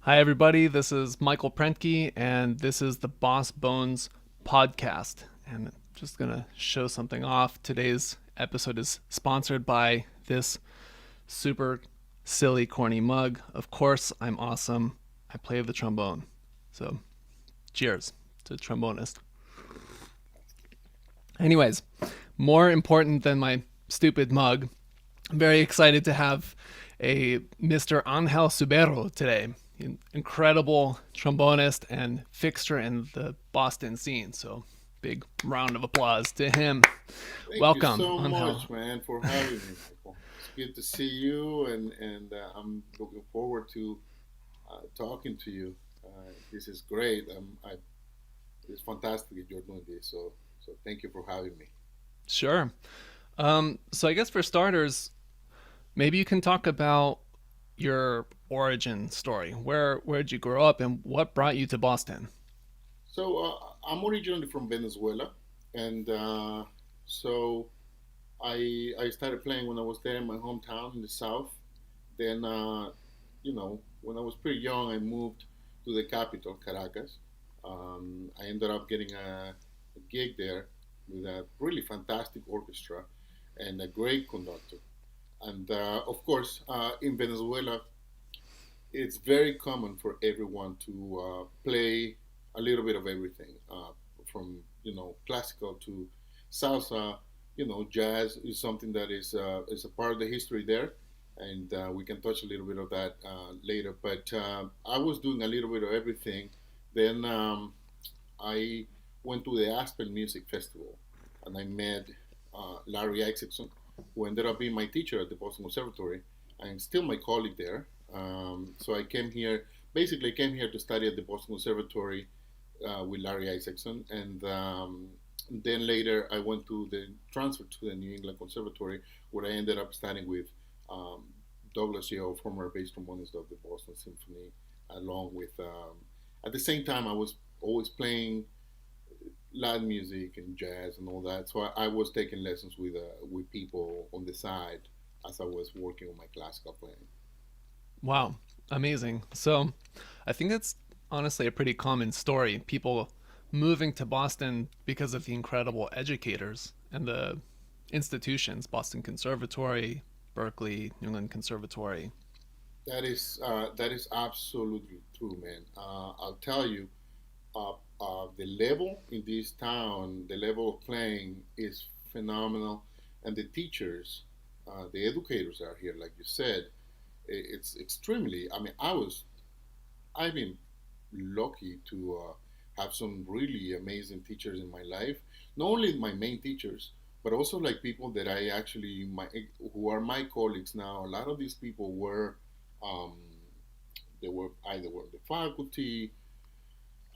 Hi, everybody. This is Michael Prentke, and this is the Bos Bones podcast. And just gonna show something off. Today's episode is sponsored by this super silly, corny mug. Of course, I'm awesome. I play the trombone. So, cheers to trombonist. Anyways, more important than my stupid mug, I'm very excited to have a Mr. Angel Subero today. Incredible trombonist and fixture in the Boston scene. So, big round of applause to him. Thank you Welcome, so Angel. much, man, for having me, Michael. It's good to see you, and I'm looking forward to talking to you. This is great. It's fantastic that you're doing this. So thank you for having me. Sure. So, I guess for starters, maybe you can talk about your origin story. Where did you grow up, and what brought you to Boston? I'm originally from Venezuela, and so I started playing when I was there in my hometown in the south. Then when I was pretty young, I moved to the capital, Caracas. I ended up getting a gig there with a really fantastic orchestra and a great conductor. And of course, in Venezuela, it's very common for everyone to play a little bit of everything, from classical to salsa. Jazz is something that is a part of the history there, and we can touch a little bit of that later. But I was doing a little bit of everything. Then I went to the Aspen Music Festival, and I met Larry Isaacson, who ended up being my teacher at the Boston Conservatory, and still my colleague there. So I came here, basically came here to study at the Boston Conservatory with Larry Isaacson, and then later I went to the transfer to the New England Conservatory, where I ended up studying with um, Douglas Yeo, former bass trombonist of the Boston Symphony, along with. At the same time, I was always playing Latin music and jazz and all that. So I was taking lessons with people on the side as I was working on my classical playing. Wow, amazing. So, I think it's honestly a pretty common story. People moving to Boston because of the incredible educators and the institutions, Boston Conservatory, Berkeley, New England Conservatory. That is absolutely true, man. I'll tell you, the level in this town, the level of playing is phenomenal, and the teachers, the educators are here, like you said. It's extremely. I mean, I've been lucky to have some really amazing teachers in my life. Not only my main teachers, but also like people that I actually my who are my colleagues now. A lot of these people were um, they were either were the faculty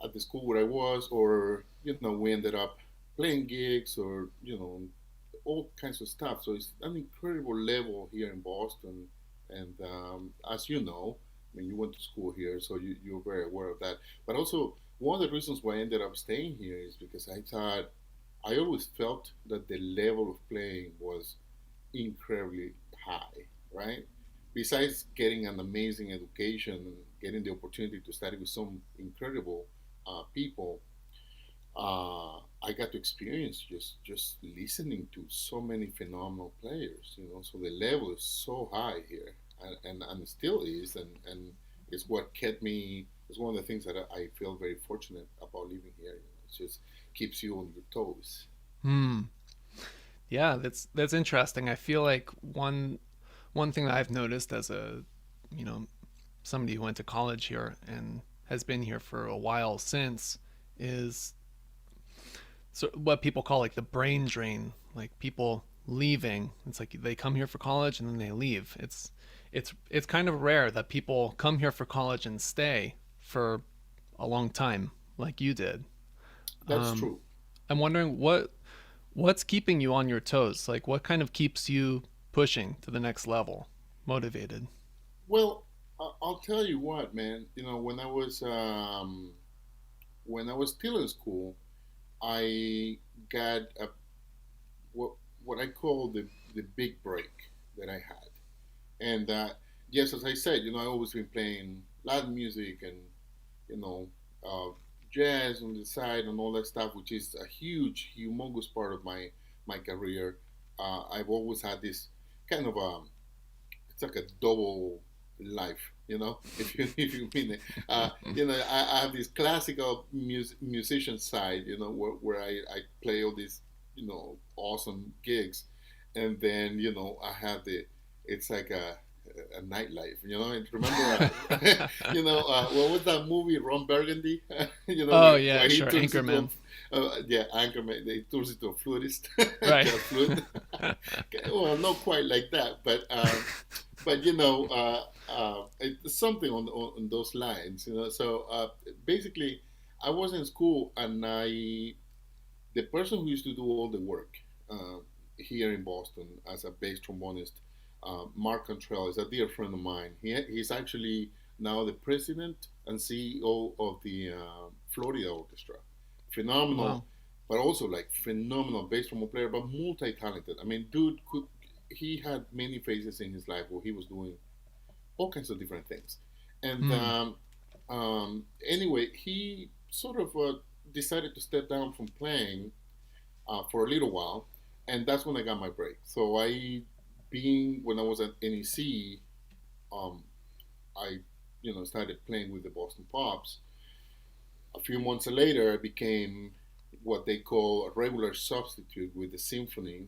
at the school where I was, or we ended up playing gigs, or all kinds of stuff. So it's an incredible level here in Boston, and as you know, I mean, you went to school here, so you're very aware of that. But also, one of the reasons why I ended up staying here is because I always felt that the level of playing was incredibly high, right? Besides getting an amazing education and getting the opportunity to study with some incredible people, I got to experience just listening to so many phenomenal players. So the level is so high here, and it still is, and it's what kept me. It's one of the things that I feel very fortunate about living here. It just keeps you on your toes. Hmm. Yeah, that's interesting. I feel like one thing that I've noticed as a, you know, somebody who went to college here and has been here for a while since is so what people call like the brain drain, like people leaving. It's like they come here for college and then they leave. It's kind of rare that people come here for college and stay for a long time like you did. That's Um, true. I'm wondering what's keeping you on your toes? Like what kind of keeps you pushing to the next level, motivated? Well, I'll tell you what, man. When I was still in school, I got what what I call the big break that I had. And yes, as I said, I always been playing, Latin music and you know uh, jazz on the side and all that stuff, which is a huge, humongous part of my career. I've always had this kind of it's like a double life, if you if you mean it. I have this classical musician side, where I play all these awesome gigs, and then I have the it's like a nightlife, and remember, what was that movie, Ron Burgundy? Oh Where yeah, he sure, turns into Anchorman. yeah, Anchorman. He turns into a flutist, Right. jazz flute. Well, not quite like that, but it's something on those lines. So basically, I was in school, and the person who used to do all the work uh, here in Boston as a bass trombonist, Mark Cantrell, is a dear friend of mine. He's actually now the president and CEO of the Florida Orchestra. Phenomenal, Wow. but also like phenomenal bass trombone player, but multi-talented. I mean, dude could he had many phases in his life where he was doing all kinds of different things. And Hmm. anyway, he sort of decided to step down from playing for a little while, and that's when I got my break. So being when I was at NEC, um, I started playing with the Boston Pops. A few months later, I became what they call a regular substitute with the symphony,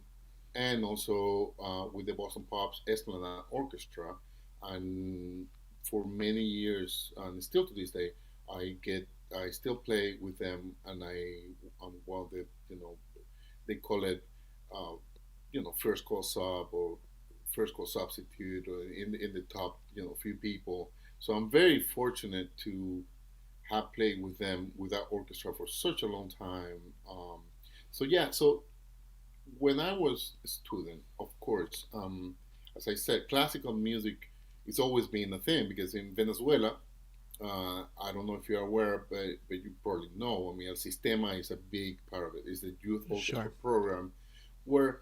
and also with the Boston Pops Esplanade Orchestra. And for many years, and still to this day, I still play with them, and I'm one of the they call it uh, first call sub or first call substitute, or in the top few people. So I'm very fortunate to have played with them with that orchestra for such a long time. So yeah, so when I was a student, of course, as I said, classical music is always been a thing because in Venezuela, I don't know if you're aware, but you probably know. I mean, El Sistema is a big part of it. It's the youth orchestra Sure. program, where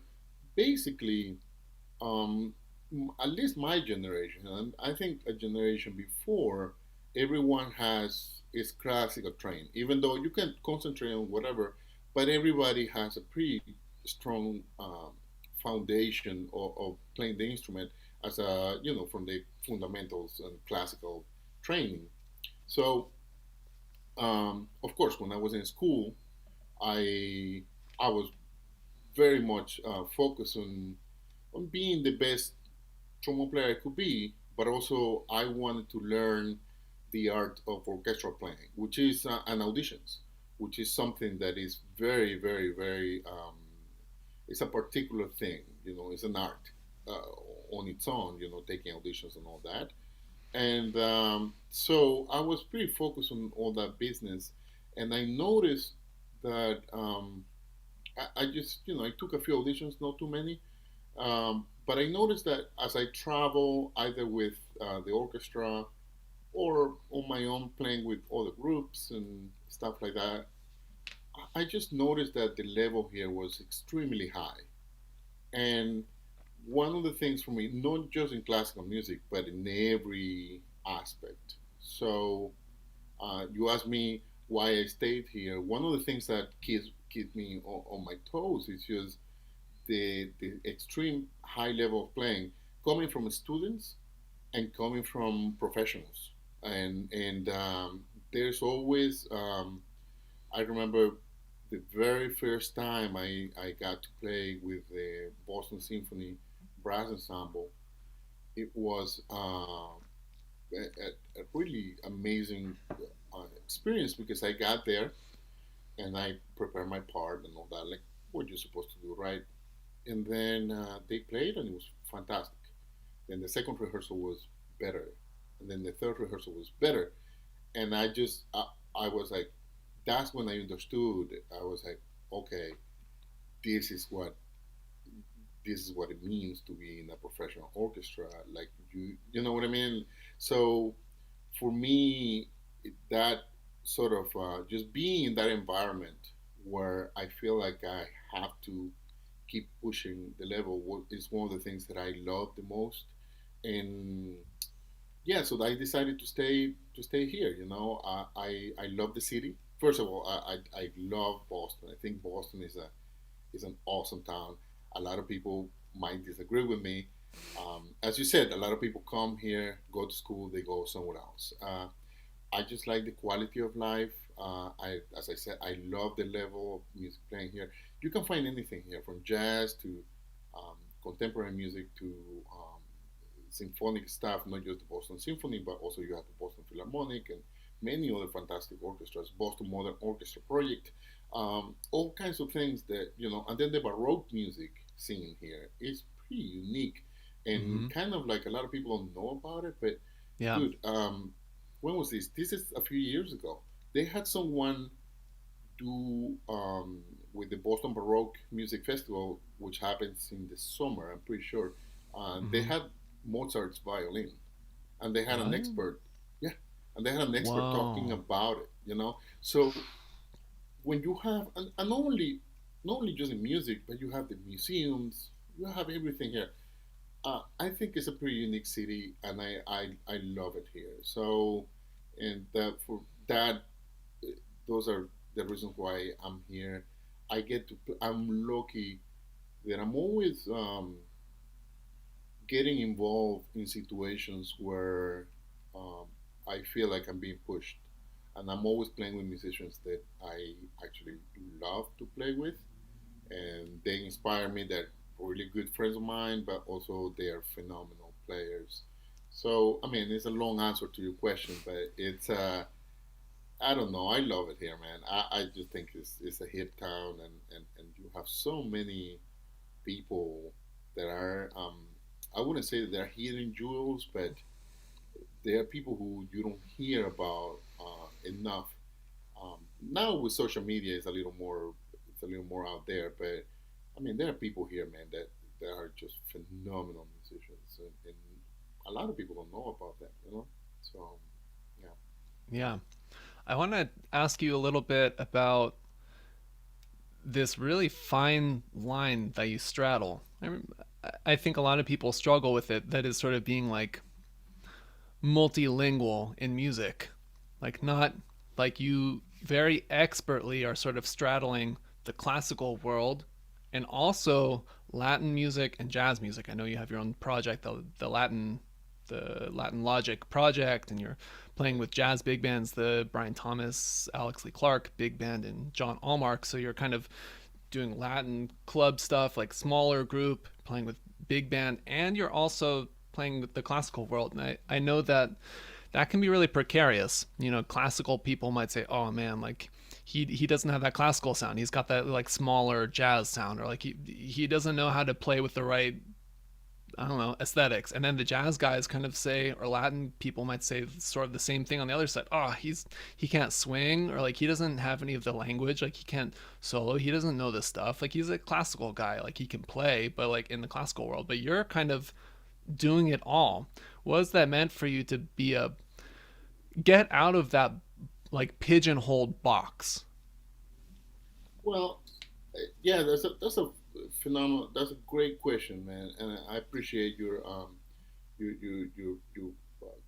basically, um, at least my generation, and I think a generation before, everyone has is classical trained. Even though you can concentrate on whatever, but everybody has a pretty strong foundation of playing the instrument as a from the fundamentals and classical training. So, of course, when I was in school, I I was very much focused on being the best trombone player I could be, but also I wanted to learn the art of orchestral playing, which is an auditions, which is something that is very, very, very. It's a particular thing, it's an art on its own, taking auditions and all that. And so I was pretty focused on all that business, and I noticed that I just, I took a few auditions, not too many, but I noticed that as I travel, either with the orchestra or on my own playing with other groups and stuff like that, I just noticed that the level here was extremely high. And one of the things for me, not just in classical music, but in every aspect. So you asked me why I stayed here. One of the things that keeps me on my toes is just the extreme high level of playing coming from students and coming from professionals. And there's always I remember the very first time I got to play with the Boston Symphony Brass Ensemble. It was a really amazing experience because I got there and I prepared my part and all that, like what you're supposed to do, right? And then they played and it was fantastic. Then the second rehearsal was better, and then the third rehearsal was better. And I was like, that's when I understood. I was like, okay, this is what this is what it means to be in a professional orchestra. Like you know what I mean. So for me, that sort of just being in that environment where I feel like I have to keep pushing the level is one of the things that I love the most. And yeah, so I decided to stay here. I love the city. First of all, I love Boston. I think Boston is an awesome town. A lot of people might disagree with me. As you said, a lot of people come here, go to school, they go somewhere else. I just like the quality of life. As I said, I love the level of music playing here. You can find anything here, from jazz to contemporary music to symphonic stuff. Not just the Boston Symphony, but also you have the Boston Philharmonic and many other fantastic orchestras. Boston Modern Orchestra Project, all kinds of things that And then the Baroque music scene here is pretty unique, Mm-hmm. and kind of like a lot of people don't know about it, but Yeah. dude, when was this? This is a few years ago. They had someone do with the Boston Baroque Music Festival, which happens in the summer. I'm pretty sure. They Mm-hmm. had Mozart's violin, and they had an What? expert. Yeah, and they had an expert talking Whoa. about it. So when you have, and not only just in music, but you have the museums, you have everything here. I think it's a pretty unique city, and I love it here. So, and that for that, those are the reasons why I'm here. I'm lucky that I'm always getting involved in situations where um, I feel like I'm being pushed, and I'm always playing with musicians that I actually love to play with, and they inspire me. They're really good friends of mine, but also they are phenomenal players. So, I mean, it's a long answer to your question, but I don't know. I love it here, man. I just think it's a hip town, and you have so many people that are, I wouldn't say that they're hidden jewels, but they are people who you don't hear about enough. Now with social media, it's a little more out there, but I mean, there are people here, man, that are just phenomenal musicians, and a lot of people don't know about that. So, yeah. Yeah. I want to ask you a little bit about this really fine line that you straddle. I think a lot of people struggle with it, that is sort of being like multilingual in music. Like, not like you very expertly are sort of straddling the classical world and also Latin music and jazz music. I know you have your own project, the Latin Logic project, and you're playing with jazz big bands, the Brian Thomas, Alex Lee Clark big band, and John Allmark. So you're kind of doing Latin club stuff, like smaller group, playing with big band, and you're also playing with the classical world. And I know that that can be really precarious. Classical people might say, "Oh man, like he doesn't have that classical sound. He's got that like smaller jazz sound, or like he doesn't know how to play with the right, I don't know, aesthetics." And then the jazz guys kind of say, or Latin people might say sort of the same thing on the other side. Oh, he can't swing, or like he doesn't have any of the language, like he can't solo, he doesn't know this stuff. Like he's a classical guy, like he can play, but like in the classical world. But you're kind of doing it all. What has that meant for you to be a get out of that like pigeonholed box? Well, yeah, that's a phenomenal. That's a great question, man, and I appreciate your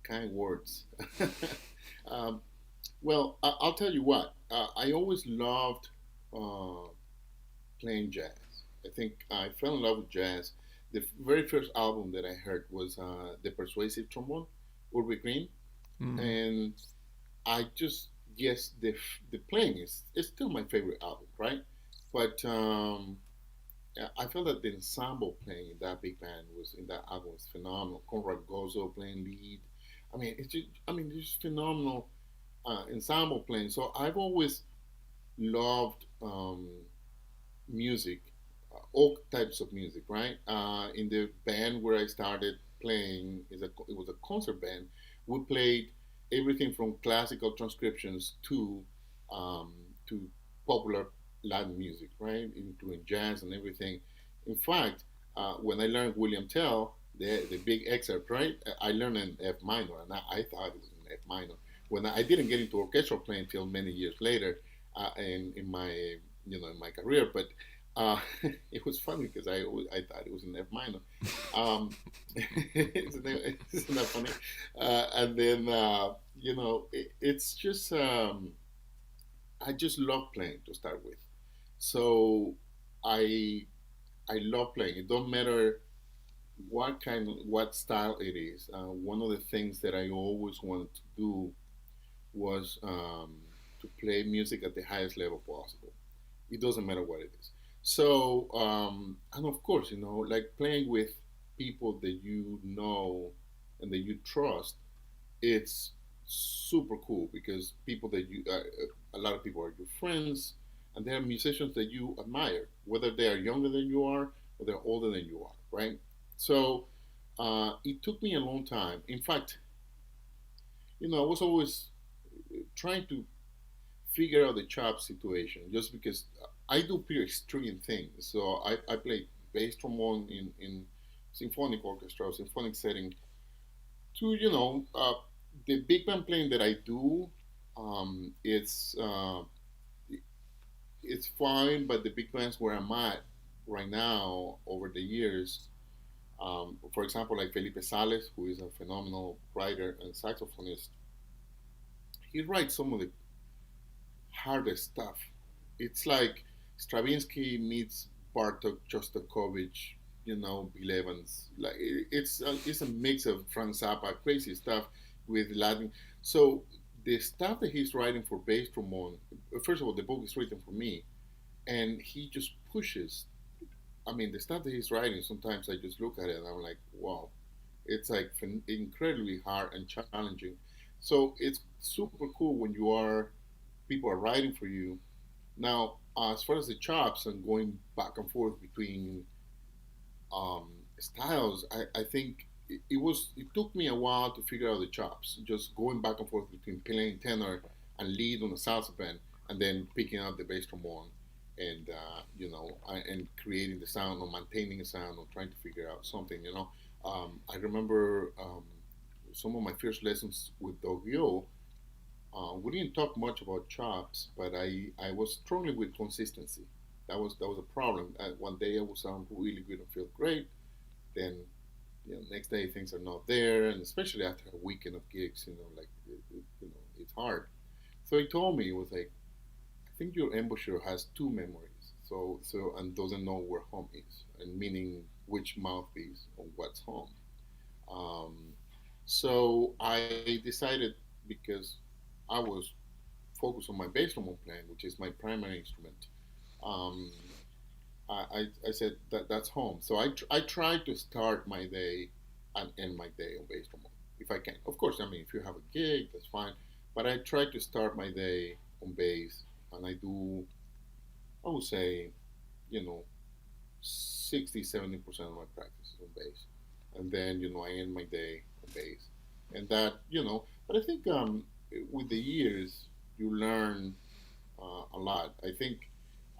kind words. um, well, I'll tell you what. I always loved uh, playing jazz. I think I fell in love with jazz. The very first album that I heard was the Persuasive Trombone, Ulrich Green, Mm, and I just yes, the playing is still my favorite album, right? But yeah, I felt that the ensemble playing in that big band was in that album was phenomenal. Conrad Gozo playing lead. It's just phenomenal ensemble playing. So I've always loved music, all types of music, right? In the band where I started playing, it was a concert band. We played everything from classical transcriptions um, to popular Latin music, right? Including jazz and everything. In fact, when I learned William Tell, the big excerpt, right? I learned in F minor, and I thought it was in F minor. When I didn't get into orchestral playing until many years later in my career, but Uh, it was funny because I thought it was an F minor. Um, isn't that funny? And then it's just I just love playing to start with. So I I love playing. It don't matter what style it is. One of the things that I always wanted to do was to play music at the highest level possible. It doesn't matter what it is. So and of course, like playing with people that you know and that you trust, it's super cool because people that a lot of people are your friends, and they're musicians that you admire, whether they are younger than you are or they're older than you are, right? So it took me a long time. In fact, I was always trying to figure out the chop situation, just because I do pretty extreme things. So I play bass trombone in symphonic orchestra or symphonic setting to the big band playing that I do. It's fine, but the big bands where I'm at right now over the years, for example, like Felipe Sales, who is a phenomenal writer and saxophonist, he writes some of the hardest stuff. It's like Stravinsky meets Bartok, Shostakovich, Bill Evans. Like it's a mix of Frank Zappa, crazy stuff with Latin. So the stuff that he's writing for bass trombone, first of all, the book is written for me, and he just pushes. I mean, the stuff that he's writing, sometimes I just look at it and I'm like, wow, it's like incredibly hard and challenging. So it's super cool when people are writing for you. Now, as far as the chops and going back and forth between styles, I think it took me a while to figure out the chops, just going back and forth between playing tenor and lead on the salsa band, and then picking up the bass trombone, and and creating the sound or maintaining the sound or trying to figure out something. I remember some of my first lessons with Doug Yeo. We didn't talk much about chops, but I was struggling with consistency. That was a problem. One day I would sound really good and feel great. Then, next day things are not there, and especially after a weekend of gigs, like it's hard. So he told me, it was like, I think your embouchure has two memories. And doesn't know where home is, and meaning which mouthpiece or what's home. Um, so I decided, because I was focused on my bass trombone playing, which is my primary instrument. Um, I said that's home. So I try to start my day and end my day on bass trombone if I can. Of course, I mean, if you have a gig, that's fine. But I try to start my day on bass, and I would say, you know, 60-70% of my practice is on bass. And then, I end my day on bass. And that, but I think with the years, you learn a lot. I think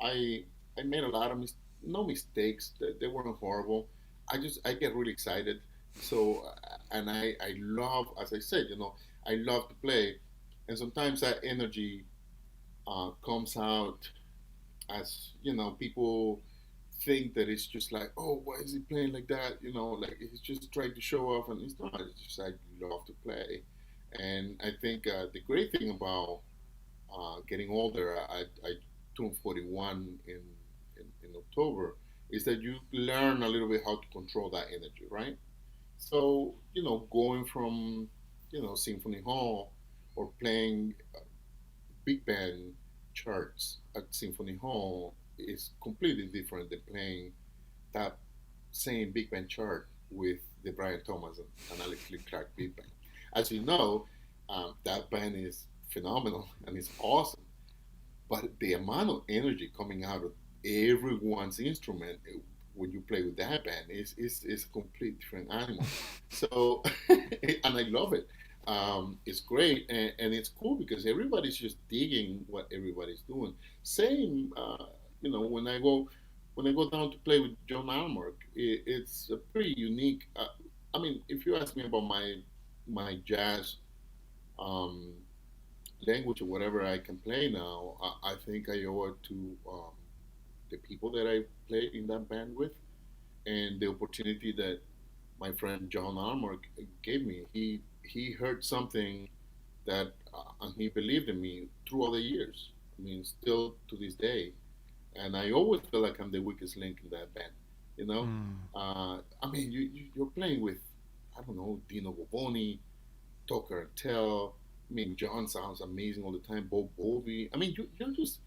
I I made a lot of no mistakes. They weren't horrible. I get really excited. So and I love, as I said, I love to play, and sometimes that energy comes out as people think that it's just like, oh, why is he playing like that? Like he's just trying to show off, and it's not. It's just I love to play, and I think the great thing about getting older, I turned 41 in October, is that you learn a little bit how to control that energy, right? So, going from, symphony hall or playing big band charts at symphony hall is completely different than playing that same big band chart with the Brian Thomas and Alex Lee Clark big band. As you know, that band is phenomenal and it's awesome. But the amount of energy coming out of everyone's instrument when you play with that band is a complete different animal. So, and I love it. It's great, and it's cool because everybody's just digging what everybody's doing. Same, when I go down to play with John Allmark, it's a pretty unique. I mean, if you ask me about my jazz um, language or whatever I can play now, I think I owe it to the people that I played in that band with, and the opportunity that my friend John Allmark gave me. He heard something that and he believed in me through all the years. I mean, still to this day, and I always feel like I'm the weakest link in that band. You know, Mm. I mean, you're playing with, I don't know, Dino Boboni, Tucker and Tell. I mean, John sounds amazing all the time. Bob Bovey. I mean, you're just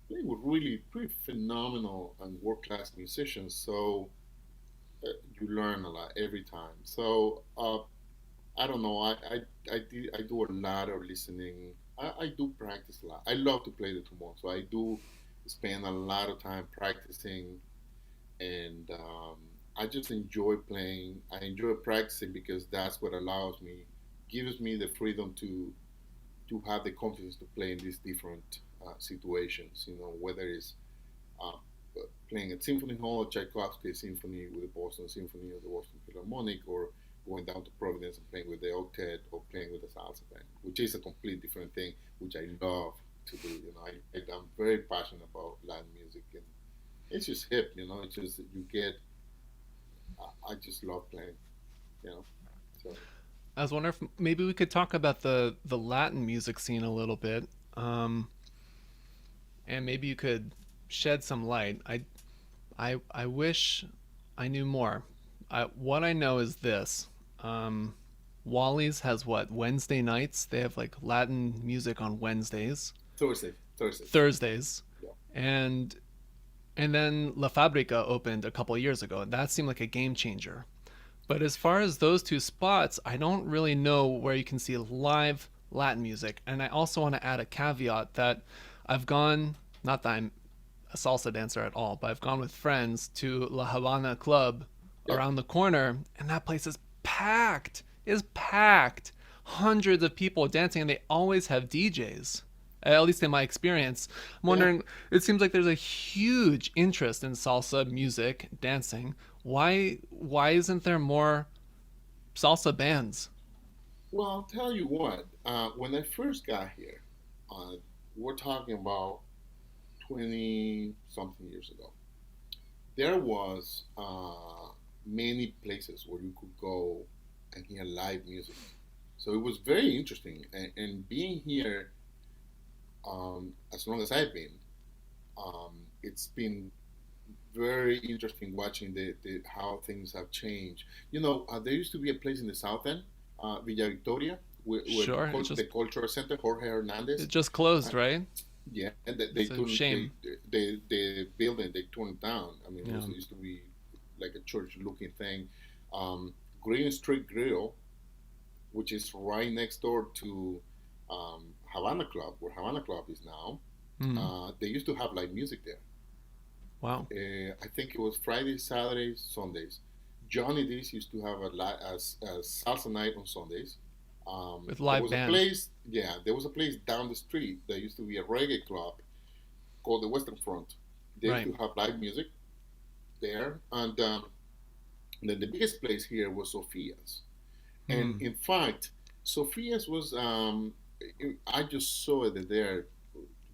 playing with really pretty phenomenal and world class musicians. So you learn a lot every time. So I don't know. I do a lot of listening. I do practice a lot. I love to play the trombone, so I do spend a lot of time practicing, and I just enjoy playing. I enjoy practicing because that's what allows me, gives me the freedom to have the confidence to play in these different situations. You know, whether it's uh, playing at Symphony Hall, Tchaikovsky Symphony with the Boston Symphony or the Boston Philharmonic, or going down to Providence and playing with the octet or playing with the salsa band, which is a complete different thing, which I love to do. You know, I'm very passionate about Latin music, and it's just hip. You know, it's just you get. I just love playing. You know, so I was wondering if maybe we could talk about the Latin music scene a little bit, um, and maybe you could shed some light. I wish I knew more. What I know is this. Um, Wally's has what, Wednesday nights? They have like Latin music on Wednesdays, Thursdays. Thursdays, Yeah. and and then La Fabrica opened a couple years ago, and that seemed like a game changer. But as far as those two spots, I don't really know where you can see live Latin music. And I also want to add a caveat that I've gone, not that I'm a salsa dancer at all, but I've gone with friends to La Habana Club Yeah. around the corner, and that place is packed. Is packed. Hundreds of people dancing, and they always have DJs. At least in my experience, I'm Yeah. wondering. It seems like there's a huge interest in salsa music, dancing. Why isn't there more salsa bands? Well, I'll tell you what. When I first got here, uh, we're talking about 20 something years ago. There was many places where you could go and hear live music. So it was very interesting. And being here, as long as I've been, it's been very interesting watching the how things have changed. You know, there used to be a place in the South End, Villa Victoria, where Sure, the cultural center, Jorge it Hernandez. just Uh, closed, right? yeah, and It's a shame. the building they tore it down. I mean, Yeah. it used to be like a church looking thing. Green Street Grill, which is right next door to Havana Club, where Havana Club is now. Mm. They used to have live music there. Wow. I think it was Fridays, Saturdays, Sundays. Johnny D's used to have a salsa night on Sundays. With There live was a band. place, yeah, there was a place down the street that used to be a reggae club called the Western Front. They used Right. to have live music there, and then the biggest place here was Sophia's. And Mm. in fact, Sophia's was I just saw that their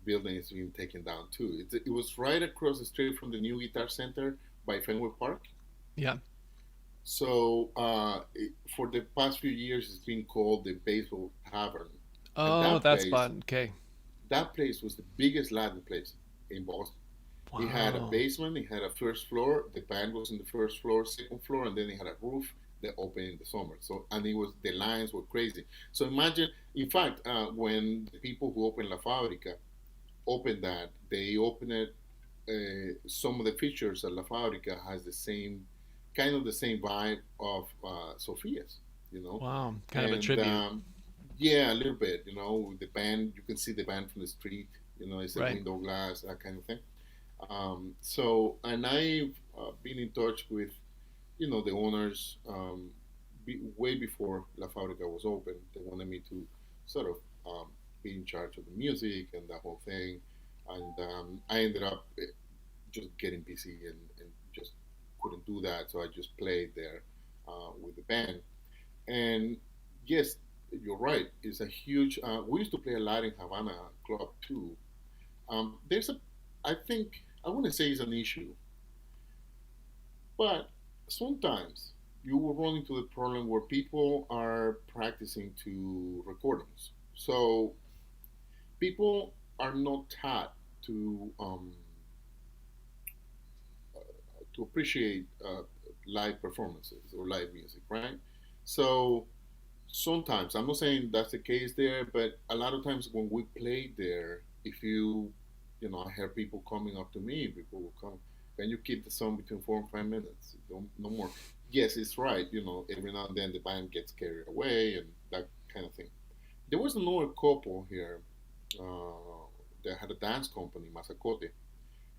building is being taken down too. It was right across the street from the new Guitar Center by Fenway Park. Yeah. So for the past few years, it's been called the Baseball Tavern, and Oh, that spot. Okay. that place was the biggest Latin place in Boston. It had a Wow. basement, it had a first floor. The band was in the first floor, second floor, and then it had a roof that opened in the summer. So and it was the lines were crazy. So imagine, in fact, when the people who opened La Fabrica opened that, they opened it. Some of the features at La Fabrica has the same kind of the same vibe of Sophia's, you know, Wow. Kind of a and tribute. yeah, a little bit, you know, the band you can see the band from the street, you know, it's a Right. window glass, that kind of thing. So, and I've been in touch with, you know, the owners way before La Fabrica was open. They wanted me to sort of be in charge of the music and that whole thing. And I ended up just getting busy and just couldn't do that. So I just played there with the band. And yes, you're right. It's a huge. We used to play a lot in Havana Club too. There's a, I think. I wouldn't say it's an issue, but sometimes you will run into the problem where people are practicing to recordings. So people are not taught to to appreciate live performances or live music, right? So sometimes, I'm not saying that's the case there, but a lot of times when we play there, if I hear people coming up to me, people will come, can you keep the song between 4 and 5 minutes? Don't, no more. Yes, it's right. Every now and then the band gets carried away and that kind of thing. There was another couple here that had a dance company, Masacote.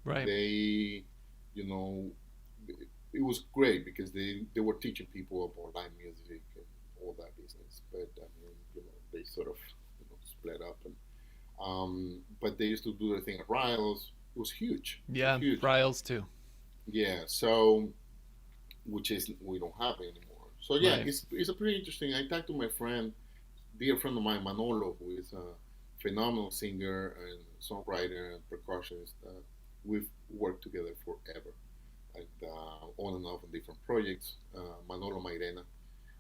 Right. They, you know, it was great because they were teaching people about live music and all that business. But I mean, they sort of split up and but they used to do their thing at Riles. It was huge. It was Yeah, huge. Riles too. Yeah. So which is we don't have anymore. So yeah, Right. it's a pretty interesting. I talked to my friend, dear friend of mine, Manolo, who is a phenomenal singer and songwriter and percussionist. We've worked together forever and on and off on different projects. Manolo Mairena,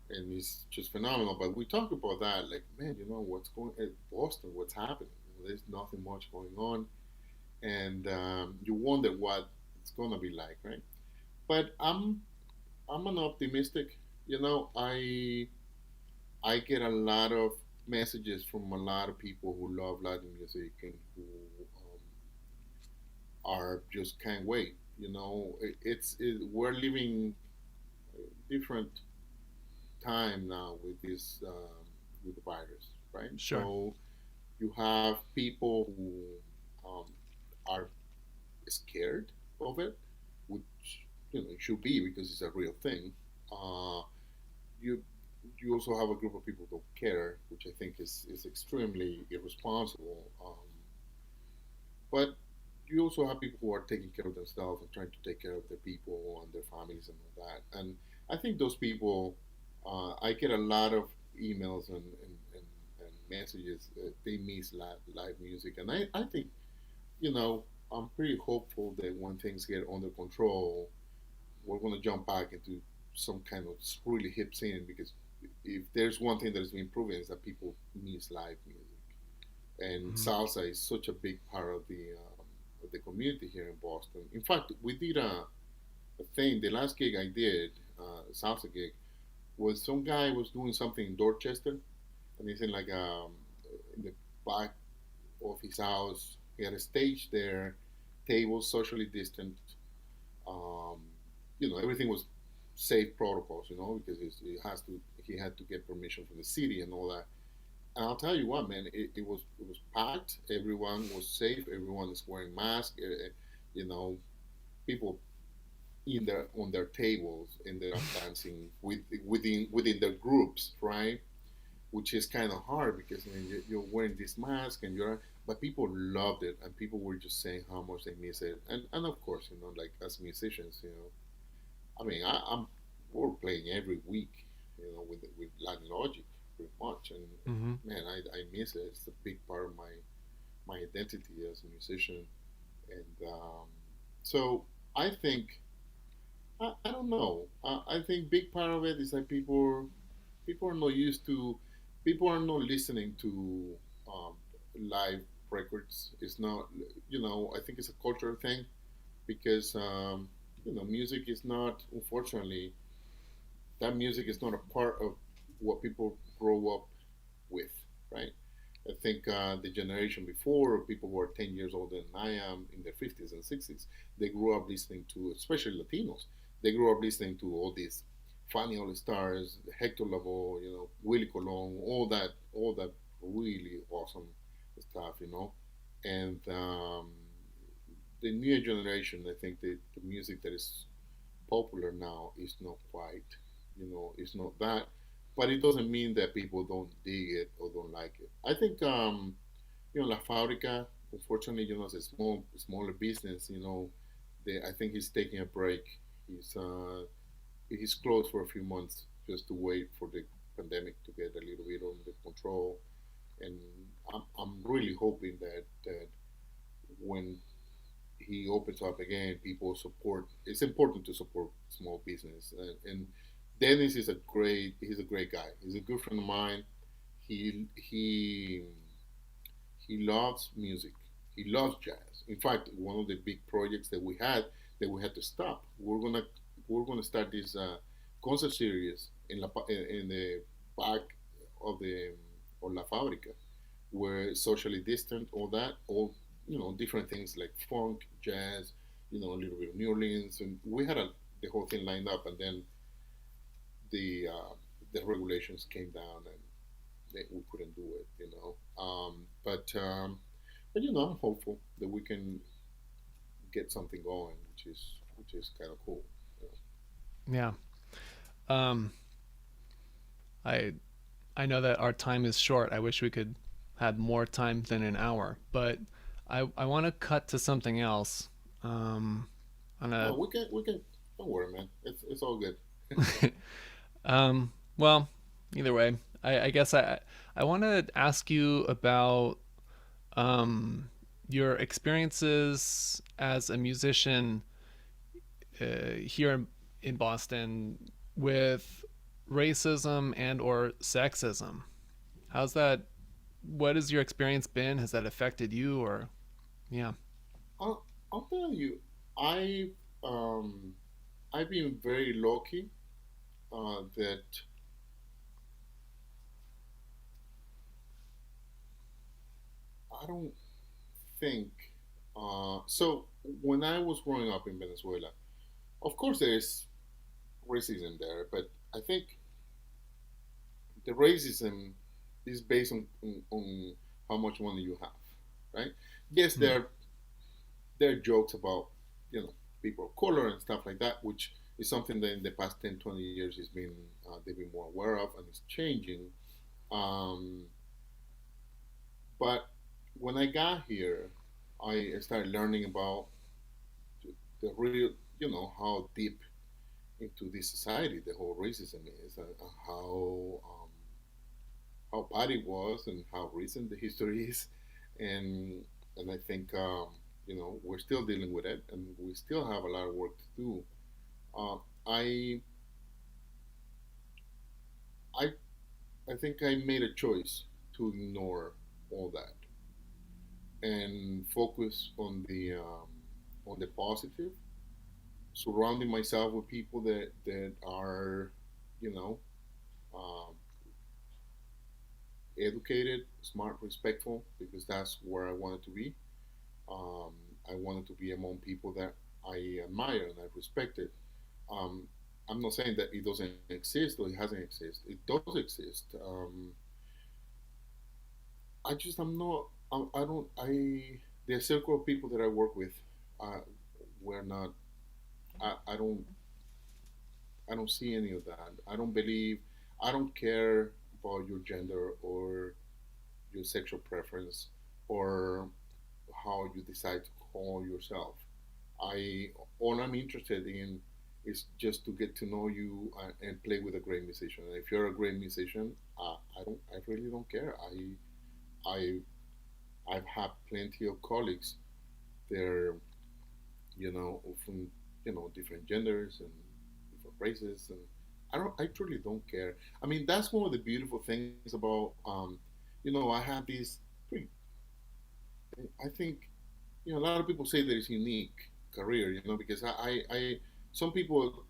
and he's just phenomenal. But we talk about that, like, man, what's going at Boston? What's happening? There's nothing much going on, and you wonder what it's gonna be like, right? But I'm an optimistic. I get a lot of messages from a lot of people who love Latin music and who are just can't wait. We're living different time now with this with the virus, right? Sure. So you have people who are scared of it, which it should be because it's a real thing. Uh, you you also have a group of people who don't care, which I think is extremely irresponsible. But you also have people who are taking care of themselves and trying to take care of their people and their families and all that. And I think those people, I get a lot of emails and messages. They miss live music, and I think you know I'm pretty hopeful that when things get under control, we're going to jump back into some kind of really hip scene because if there's one thing that has been proven is that people miss live music, and Mhm. salsa is such a big part of the community here in Boston. In fact, we did a thing. The last gig I did, salsa gig, was some guy was doing something in Dorchester, and he's in the back of his house. He had a stage there, tables socially distant. Um, everything was safe protocols, because he had to get permission from the city and all that. And I'll tell you what, man, it was packed. Everyone was safe. Everyone is wearing masks. You know, people in their on their tables ended up dancing within their groups, right? Which is kind of hard because you're wearing this mask and but people loved it and people were just saying how much they miss it. And of course, like as musicians, I mean, we're playing every week, with Latin Logic pretty much, and Mhm. man, I miss it. It's a big part of my identity as a musician, and so I think I don't know. I think big part of it is that people are not used to people are not listening to um, live records. It's not I think it's a cultural thing because music is not, unfortunately, that music is not a part of what people grow up with, right? I think the generation before, people who are 10 years older than I am, in their 50s and 60s, they grew up listening to, especially Latinos, they grew up listening to all these Fanny All Stars, Hector Lavoe, Willie Colon, all that really awesome stuff, And the new generation, I think the music that is popular now is not quite, it's not that. But it doesn't mean that people don't dig it or don't like it. I think, La Fábrica, unfortunately, it's a smaller business. I think he's taking a break. He's uh, he's closed for a few months just to wait for the pandemic to get a little bit under control. And I'm really hoping that when he opens up again. People support. It's important to support small business, and Dennis is a great. He's a great guy. He's a good friend of mine. He loves music. He loves jazz. In fact, one of the big projects that we had to stop. We're gonna start this concert series in the back of the of La Fábrica, where socially distant, all that, all different things like funk, jazz, a little bit of New Orleans, and we had the whole thing lined up, and then the uh, the regulations came down, and we couldn't do it. But I'm hopeful that we can get something going, which is kind of cool. You Yeah. Um, I I know that our time is short. I wish we could had more time than an hour, but I want to cut to something else. On a No, we can. Don't worry, man. It's all good. well, either way, I guess I want to ask you about your experiences as a musician here in Boston with racism and or sexism. How's that? What has your experience been? Has that affected you or yeah? I'll tell you, I um I've been very lucky that I don't think. So when I was growing up in Venezuela, of course there is racism there, but I think the racism is based on how much money you have, right? Yes, Hmm. there are jokes about people of color and stuff like that, which is something that in the past 10, 20 years has been they've been more aware of and it's changing. Um, but when I got here, I started learning about the real, how deep into this society the whole racism is, and how bad it was, and how recent the history is, and I think we're still dealing with it, and we still have a lot of work to do. Uh, I I I think I made a choice to ignore all that and focus on the positive, surrounding myself with people that are, you know, um, educated, smart, respectful, because that's where I wanted to be. Um, I wanted to be among people that I admire and I respected. Um, I'm not saying that it doesn't exist or it hasn't existed. It does exist. I'm not. I don't. The circle of people that I work with, uh, we're not. I don't. I don't see any of that. I don't believe. I don't care about your gender or your sexual preference or how you decide to call yourself. I All I'm interested in is just to get to know you and play with a great musician. And if you're a great musician, I don't. I really don't care. I I've had plenty of colleagues. They're from different genders and different races, and I truly don't care. I mean, that's one of the beautiful things about I have this pretty. I think a lot of people say that it's unique career, because some people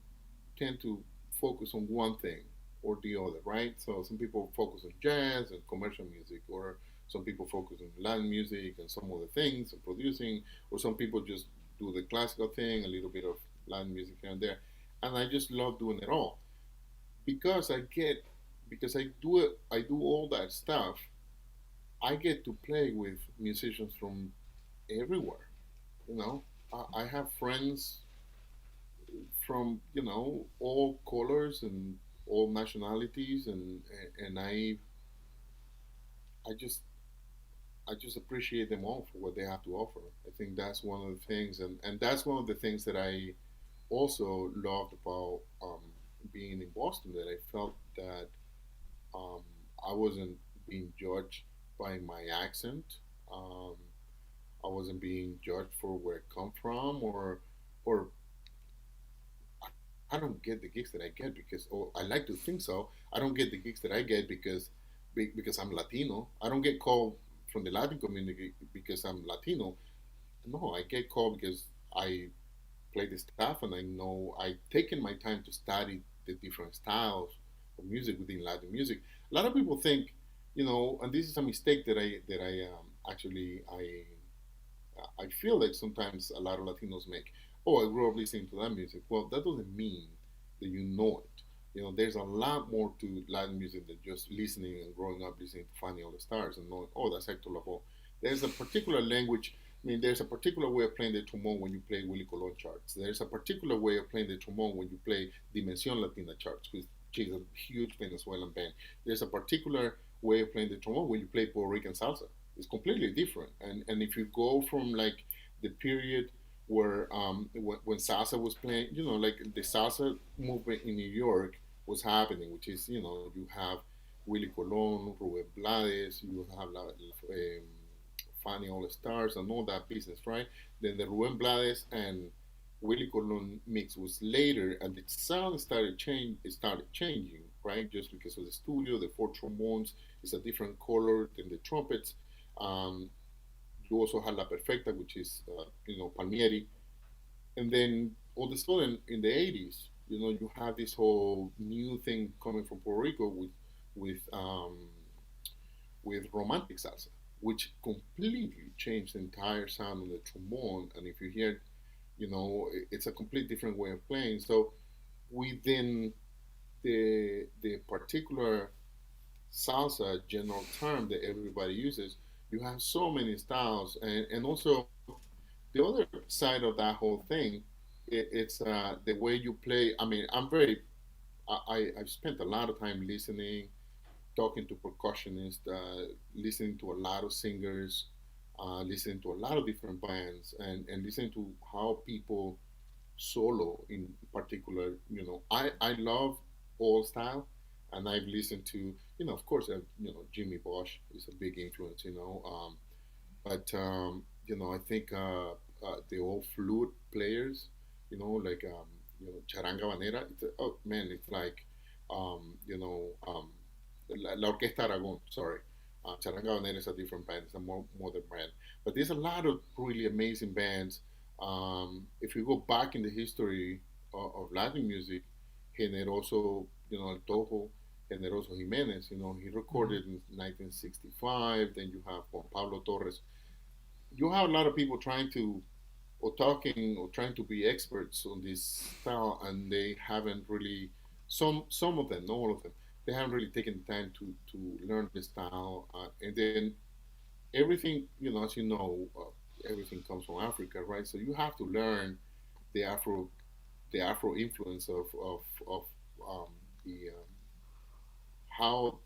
tend to focus on one thing or the other, right? So some people focus on jazz and commercial music, or some people focus on Latin music and some other things and producing, or some people just do the classical thing, a little bit of Latin music here and there. And I just love doing it all because I do all that stuff. I get to play with musicians from everywhere. You know, I have friends from all colors and all nationalities, and I just I just appreciate them all for what they have to offer. I think that's one of the things, and that's one of the things that I also loved about being in Boston. That I felt that um, I wasn't being judged by my accent. Um, I wasn't being judged for where I come from, or I don't get the gigs that I get because, or I like to think so. I don't get the gigs that I get because I'm Latino. I don't get called from the Latin community because I'm Latino. No, I get called because I play the staff and I know I've taken my time to study the different styles of music within Latin music. A lot of people think, and this is a mistake that I actually I feel like sometimes a lot of Latinos make. Oh, I grew up listening to that music. Well, that doesn't mean that you know it. There's a lot more to Latin music than just listening and growing up listening to Fanny All the Stars and knowing, oh, that's Hector Lavoe. There's a particular language. I mean, there's a particular way of playing the trombone when you play Willie Colon charts. There's a particular way of playing the trombone when you play Dimension Latina charts, which is a huge Venezuelan band. There's a particular way of playing the trombone when you play Puerto Rican salsa. It's completely different. And if you go from like the period where when salsa was playing, like the salsa movement in New York was happening, which is you have Willie Colon, Ruben Blades, you have Fanny All Stars and all that business, right? Then the Ruben Blades and Willie Colon mix was later, and the sound It started changing, right? Just because of the studio, the four trombones is a different color than the trumpets. Um, you also had La Perfecta, which is Palmieri, and then all of a sudden in the 80s, you have this whole new thing coming from Puerto Rico with um, with romantic salsa, which completely changed the entire sound of the trombone. And if you hear, it's a complete different way of playing. So within the particular salsa general term that everybody uses, you have so many styles, and also the other side of that whole thing, it's the way you play. I mean, I've spent a lot of time listening, talking to percussionists, listening to a lot of singers, listening to a lot of different bands, and listening to how people solo in particular. I love all style, and I've listened to, of course, Jimmy Bosch is a big influence, but I think the old flute players, like Charanga Banera. Oh man, it's like La Orquesta Aragon. Sorry, Charanga Banera is a different band. It's a more modern band. But there's a lot of really amazing bands. If you go back in the history of Latin music, Generoso, El Tojo, Generoso Jimenez, he Mm-hmm. recorded in 1965. Then you have Juan Pablo Torres. You have a lot of people trying to or talking or trying to be experts on this style, and they haven't really, some of them, not all of them, they haven't really taken the time to learn the style, and then everything, as you know, everything comes from Africa, right? So you have to learn the Afro influence of um, the how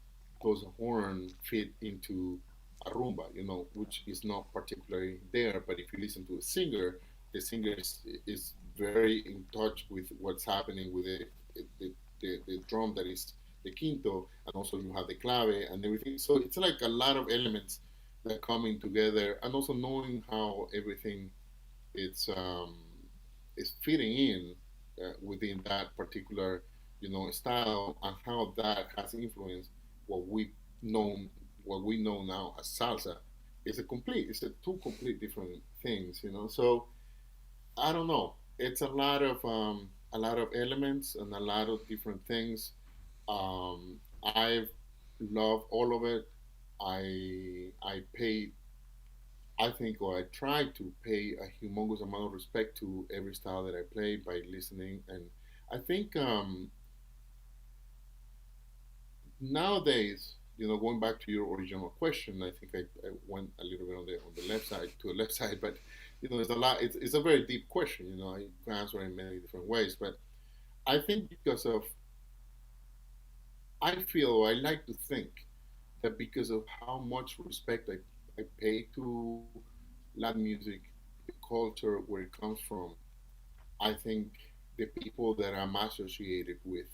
does a horn fit into a rumba, which is not particularly there. But if you listen to a singer, the singer is very in touch with what's happening with the drum that is the quinto, and also you have the clave and everything. So it's like a lot of elements that coming together, and also knowing how everything it's is fitting in within that particular style, and how that has influenced what we know what we know now as salsa. It's a two complete different things, so I don't know, it's a lot of elements and a lot of different things. I've loved all of it. I pay, I think, or I try to pay a humongous amount of respect to every style that I play by listening. And I think nowadays, going back to your original question, I think I went a little bit on the left side to the left side, but there's a lot. It's a very deep question. I can answer in many different ways, but I think because of I feel, I like to think that because of how much respect I pay to Latin music, the culture where it comes from, I think the people that I'm associated with,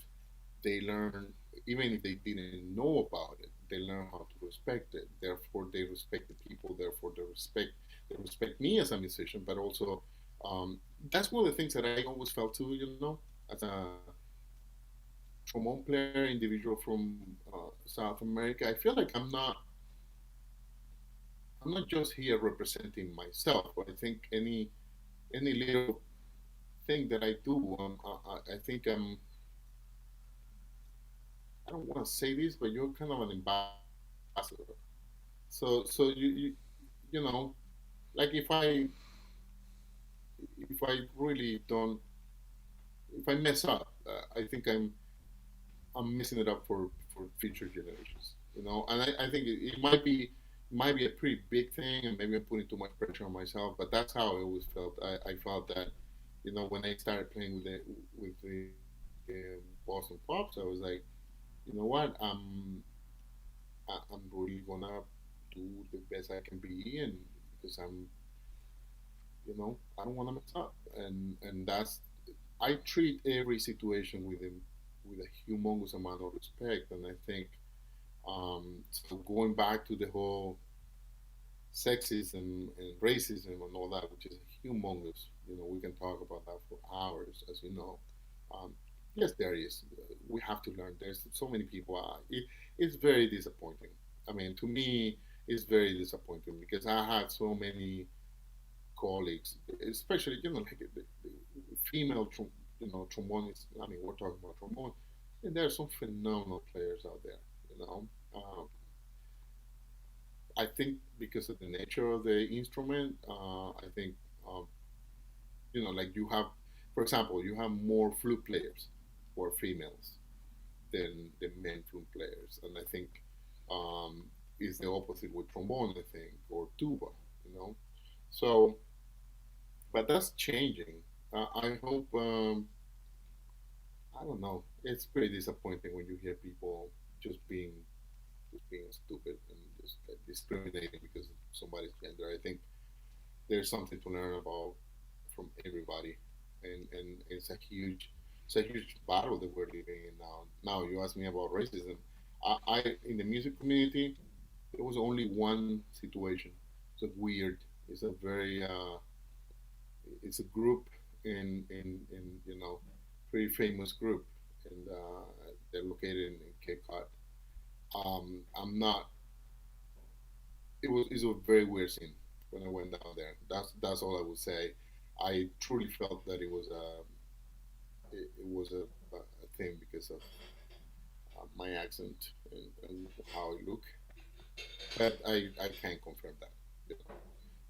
they learn, even if they didn't know about it, they learn how to respect it. Therefore, they respect the people. Therefore, they respect respect me as a musician, but also that's one of the things that I always felt too. As a trombone player, individual from South America, I feel like I'm not just here representing myself, but I think any little thing that I do, I think I don't want to say this, but you're kind of an ambassador. So you know, like if I really don't, if I mess up, I think I'm messing it up for future generations. And I think it might be a pretty big thing, and maybe I'm putting too much pressure on myself. But that's how I always felt. I felt that, when I started playing with the Boston Pops, I was like, you know what, I'm really gonna do the best I can be, and because I don't want to mess up, and that's I treat every situation with a humongous amount of respect, and I think so going back to the whole sexism and racism and all that, which is humongous. We can talk about that for hours, as you know. Um, yes, there is. We have to learn. There's so many people. It's very disappointing. I mean, to me, it's very disappointing because I had so many colleagues, especially like the female, trombonists. I mean, we're talking about trombone, and there are some phenomenal players out there. You know, um, I think because of the nature of the instrument, I think like you have, for example, you have more flute players who are females than the men flute players, and I think um, is the opposite with trombone, I think, or tuba. You know, so but that's changing. I hope. I don't know. It's pretty disappointing when you hear people just being just being stupid and just like, discriminating because of somebody's gender. I think there's something to learn about from everybody, and it's a huge battle that we're living in now. Now you ask me about racism. I in the music community, there was only one situation. It's a weird. It's a very. It's a group in pretty famous group, and they're located in Cape Cod. I'm not. It's a very weird scene when I went down there. That's all I would say. I truly felt that it was a thing because of my accent and how I look, but I can't confirm that. You know.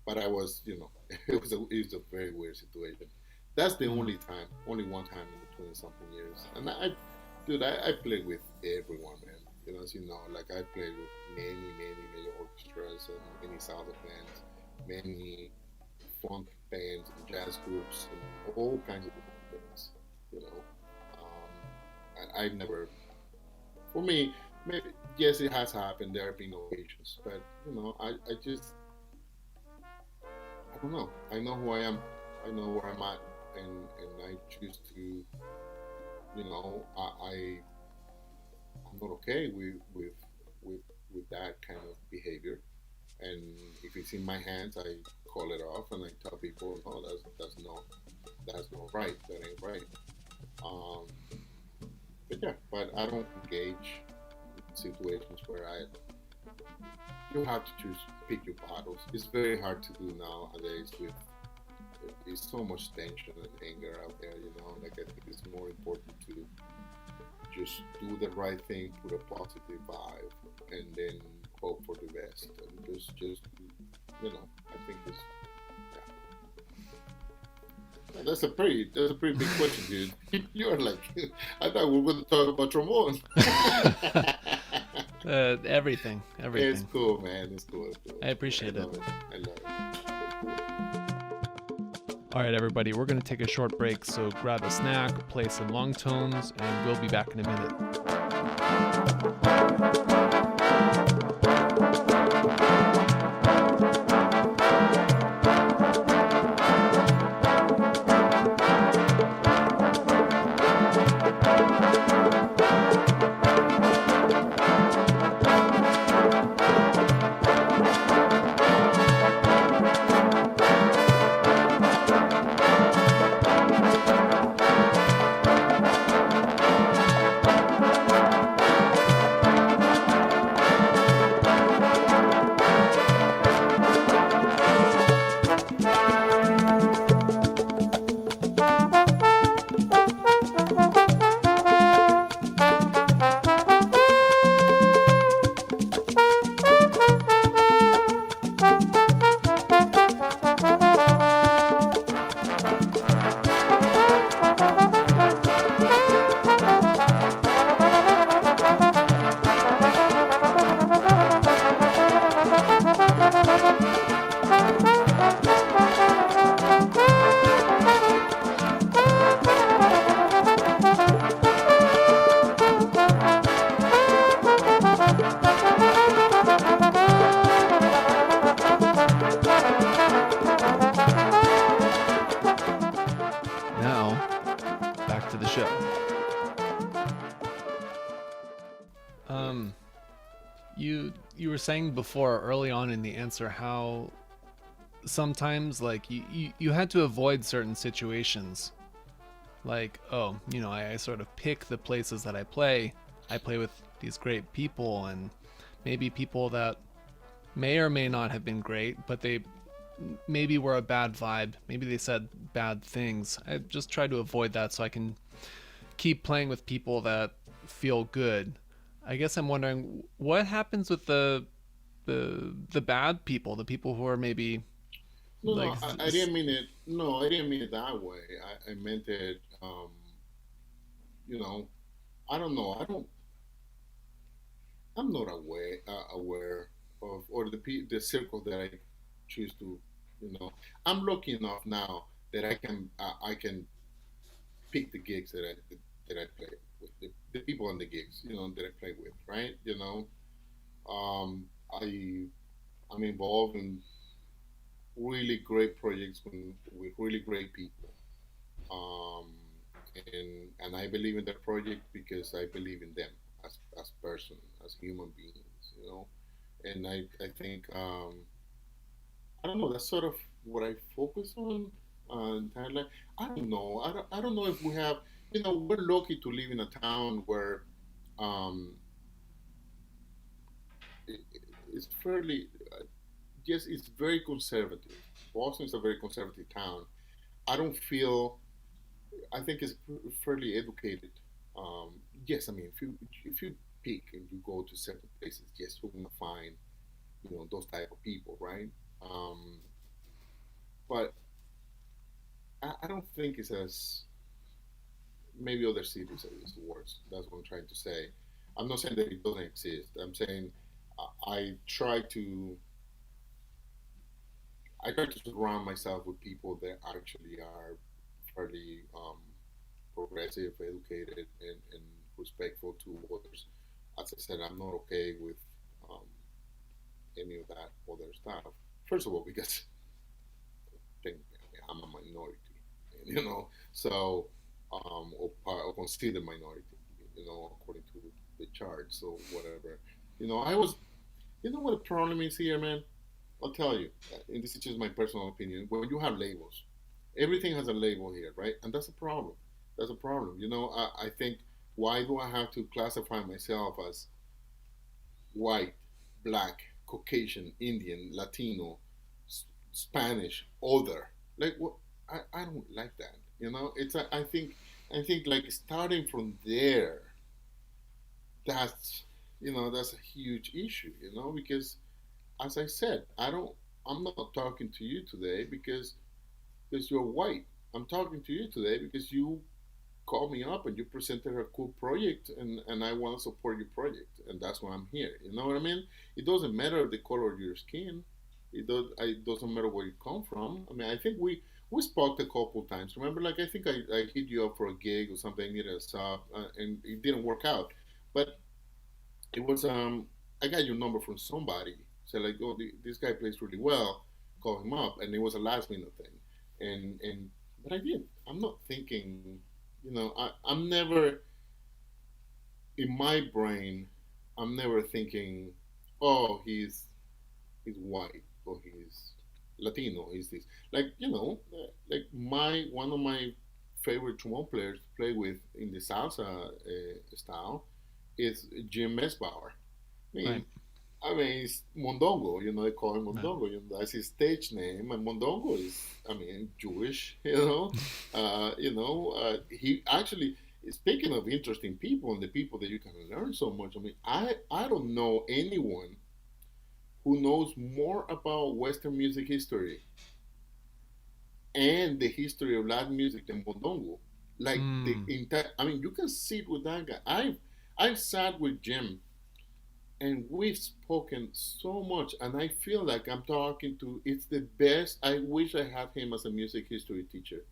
But I was, it was a very weird situation. That's the Mm. only time, only one time in the 20 something years. And dude, I played with everyone, man. As you know, like I played with many, many, many orchestras and many salsa bands, many funk bands and jazz groups and all kinds of different things. You know, I've never, for me, maybe yes, it has happened. There have been occasions, but I just, I don't know. I know who I am. I know where I'm at, and I choose to, I'm not okay with that kind of behavior. And if it's in my hands, I call it off and I tell people, no, that's not right. That ain't right. Um, but yeah, but I don't engage in situations where you have to choose pick your battles. It's very hard to do nowadays with there's so much tension and anger out there. Like I think it's more important to just do the right thing, put a positive vibe, and then hope for the best. And just I think this. Yeah. That's a pretty big question, dude. You're like, I thought we were going to talk about trombone. Everything, It's everything. cool, man. It's cool. It's cool. I I appreciate it. love it. I love it. It's cool. All right, everybody, we're going to take a short break, so grab a snack, play some long tones, and we'll be back in a minute. were saying before early on in the answer how sometimes like you had to avoid certain situations, like, oh, I sort of pick the places that I play with these great people, and maybe people that may or may not have been great, but they maybe were a bad vibe, maybe they said bad things. I just try to avoid that so I can keep playing with people that feel good. I guess I'm wondering what happens with the bad people, the people who are maybe No, like no, I didn't mean it. No, I didn't mean it that way. I meant it. You know, I don't know. I'm not aware of or the circle that I choose to. You know, I'm lucky enough now that I can pick the gigs that I play with the people on the gigs. That I play with. Right. I I'm involved in really great projects with really great people. Um, and I believe in that project because I believe in them as person, as human beings, And I think I don't know. That's sort of what I focus on entirely. I don't know. I don't know if we have. We're lucky to live in a town where um, it, it's fairly. Yes, it's very conservative. Boston is a very conservative town. I don't feel I think it's fairly educated. Yes, I mean if you pick and you go to certain places, yes, you're gonna find those type of people, right? Um, but I don't think it's as maybe other cities is worse. That's what I'm trying to say. I'm not saying that it doesn't exist. I'm saying I try to surround myself with people that actually are fairly progressive, educated, and respectful to others. As I said, I'm not okay with um, any of that other stuff. First of all, because I think I'm a minority, so or considered minority, according to the chart. So whatever, I was. You know what the problem is here, man? I'll tell you, and this is just my personal opinion. When you have labels, everything has a label here, right? And that's a problem. That's a problem. I think, why do I have to classify myself as white, black, Caucasian, Indian, Latino, Spanish, other? Like what? I don't like that. I think like starting from there, that's that's a huge issue. Because as I said, I'm not talking to you today because you're white. I'm talking to you today because you called me up and you presented a cool project, and I want to support your project, and that's why I'm here. You know what I mean? It doesn't matter the color of your skin. It doesn't matter where you come from. I mean, I think we spoke a couple times. Remember, like I think I hit you up for a gig or something, needed a sub, and it didn't work out. But it was I got your number from somebody. So like, oh, this guy plays really well. Call him up, and it was a last minute thing. And but I did. I'm not thinking. I'm never in my brain. I'm never thinking, oh, he's white or he's Latino. He's this like like my one of my favorite trombone players to play with in the salsa style is Jim Mesbauer. I right, mean, it's Mondongo. They call him right. Mondongo. That's his stage name, and Mondongo is, Jewish. He actually. Speaking of interesting people and the people that you can learn so much, I don't know anyone who knows more about Western music history and the history of Latin music than Mondongo. Like the Mm, entire, you can sit with that guy. I've sat with Jim and we've spoken so much, and I feel like I'm talking to. It's the best. I wish I had him as a music history teacher.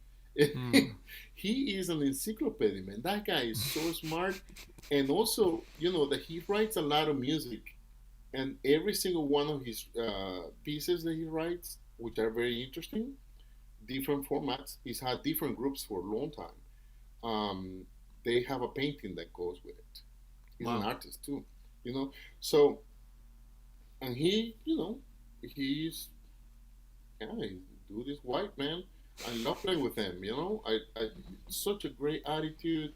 mm, He is an encyclopedia, man. That guy is so smart, and also, that he writes a lot of music, and every single one of his pieces that he writes, which are very interesting, different formats. He's had different groups for a long time. Um, they have a painting that goes with it. He's an wow. artist too, you know. So and he, he's yeah, dude is white man. I love playing with him. Such a great attitude,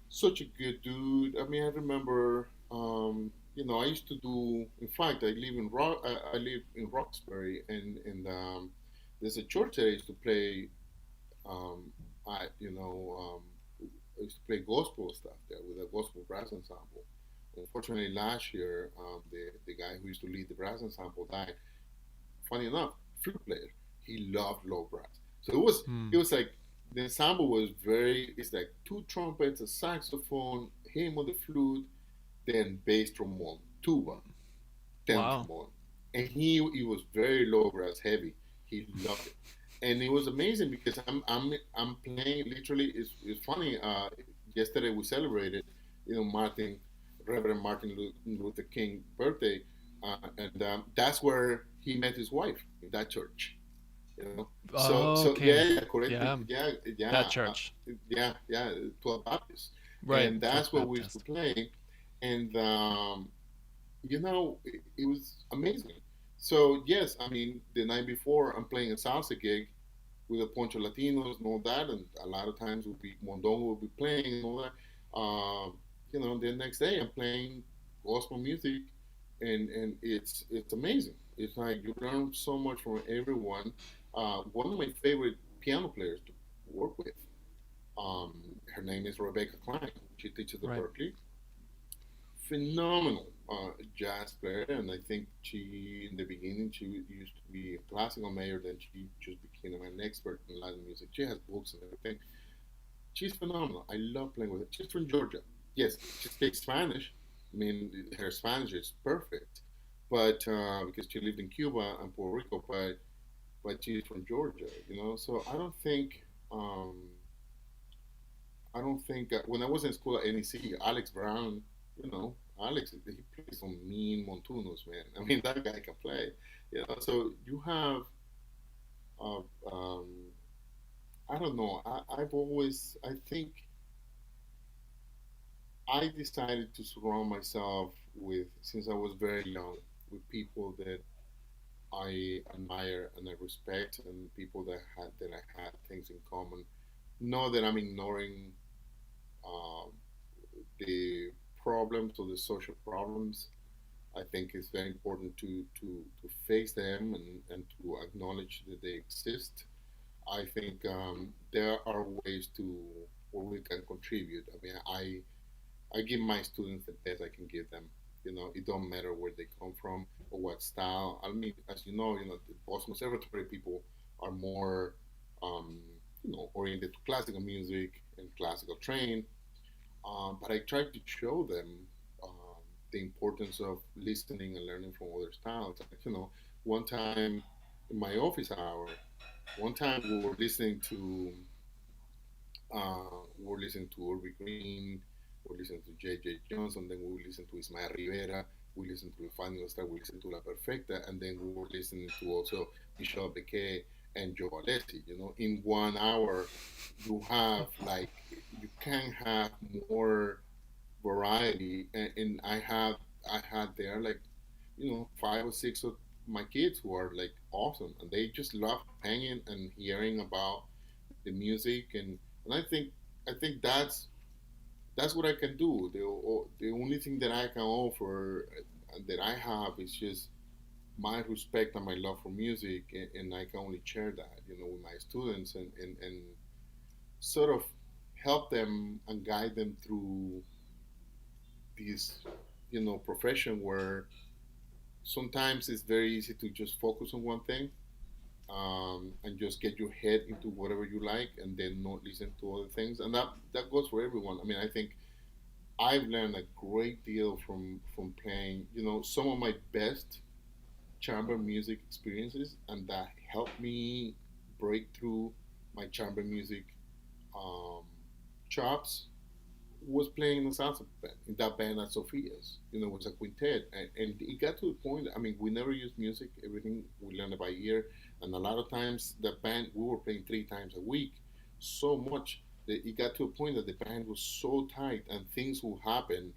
such a good dude. I mean, I remember, I used to do. In fact, I live in Roxbury, and there's a church that I used to play. Um, I used to play gospel stuff there with a gospel brass ensemble. Unfortunately, last year, the guy who used to lead the brass ensemble died. Funny enough, flute player. He loved low brass. So it Hmm. was like the ensemble was very. It's like two trumpets, a saxophone, him on the flute, then bass trombone, tuba, then Wow. trombone, and he was very low brass heavy. He loved it, and it was amazing because I'm playing literally. It's funny. Yesterday we celebrated, Martin, Reverend Martin Luther King birthday, and that's where he met his wife in that church. Oh, So okay. yeah, yeah, correct, Yeah, yeah, that yeah, church. yeah, 12 Baptist, Right, and 12th that's where we used to Baptist. play, and it was amazing. So yes, I mean, the night before I'm playing a salsa gig with a bunch of Latinos and all that, and a lot of times will be Mondongo will be playing and all that. The next day I'm playing gospel music, and it's amazing. It's like you learn so much from everyone. One of my favorite piano players to work with, um, her name is Rebecca Klein. She teaches at Right. Berkeley. Phenomenal jazz player, and I think she, in the beginning, she used to be a classical major. Then she just became an expert in Latin music. She has books and everything. She's phenomenal. I love playing with her. She's from Georgia. Yes, she speaks Spanish. I mean, her Spanish is perfect, but because she lived in Cuba and Puerto Rico, but she's from Georgia. So um, I don't think when I was in school at NEC, Alex Brown, Alex, he plays some mean montunos, man. I mean, that guy can play. So you have, uh, um, I don't know. I think I decided to surround myself with, since I was very young, with people that I admire and I respect, and people that I had things in common. Not that I'm ignoring um, the problems or the social problems. I think it's very important to face them and to acknowledge that they exist. I think there are ways to where we can contribute. I mean, I give my students the best I can give them. It don't matter where they come from or what style. I mean, as the Boston Conservatory people are more, um, oriented to classical music and classical train. But I try to show them the importance of listening and learning from other styles. Like, one time in my office hour, one time we were listening to Urbi Green, we were listening to J.J. Johnson, then we would listen to Ismael Rivera, we listened to Final Star, we listened to La Perfecta, and then we were listening to also Michel Bequet and Joe Alessi. In 1 hour, you can have more variety, and I had there like 5 or 6 of my kids who are like awesome, and they just love hanging and hearing about the music, and I think that's what I can do. The only thing that I can offer that I have is just my respect and my love for music, and I can only share that with my students, and sort of help them and guide them through this profession where sometimes it's very easy to just focus on one thing, and just get your head into whatever you like and then not listen to other things, and that goes for everyone. I mean, I think I've learned a great deal from playing. Some of my best chamber music experiences, and that helped me break through my chamber music um, chops, was playing in the salsa band, in that band at Sophia's. It was a quintet, and it got to the point. I mean, we never used music; everything we learned by ear. And a lot of times, the band we were playing 3 times a week, so much that it got to a point that the band was so tight, and things would happen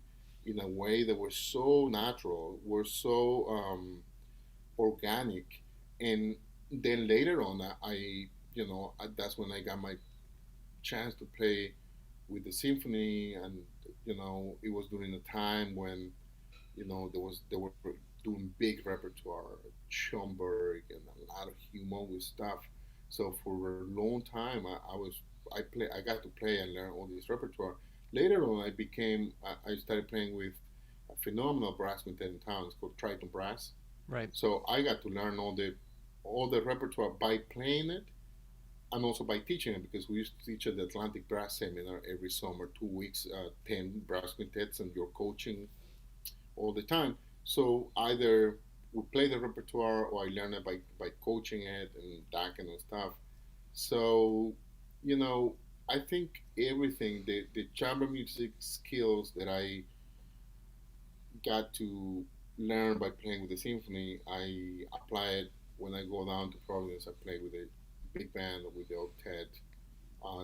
in a way that were so natural, were so organic, and then later on, that's when I got my chance to play with the symphony, and it was during a time when they were doing big repertoire, Schomburg, and a lot of humongous stuff. So for a long time, I got to play and learn all this repertoire. Later on, I started playing with a phenomenal brass quintet in town. It's called Triton Brass. Right. So I got to learn all the repertoire by playing it and also by teaching it, because we used to teach at the Atlantic Brass Seminar every summer, 2 weeks, 10 brass quintets, and you're coaching all the time. So either we play the repertoire or I learn it by coaching it and that kind of stuff. So, you know, I think everything, the chamber music skills that I got to learn by playing with the symphony, I apply it when I go down to Providence. I play with a big band or with the octet,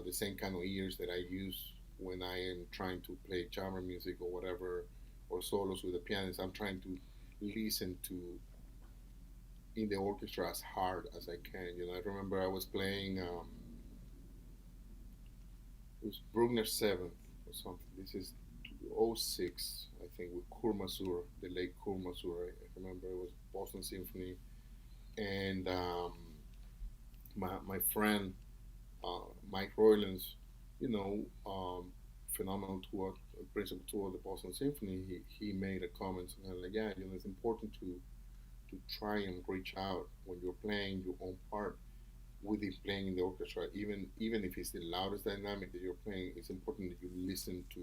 the same kind of ears that I use when I am trying to play chamber music or whatever, or solos with the pianist. I'm trying to listen to in the orchestra as hard as I can. I remember I was playing it was Bruckner Seventh or something. This is '06, I think, with Kurmasur, the late Kurmasur. I remember it was Boston Symphony, and my friend Mike Roylands, you know, phenomenal tour, principal tour of the Boston Symphony. He made a comment something like, yeah, it's important to try and reach out when you're playing your own part within playing in the orchestra. Even if it's the loudest dynamic that you're playing, it's important that you listen to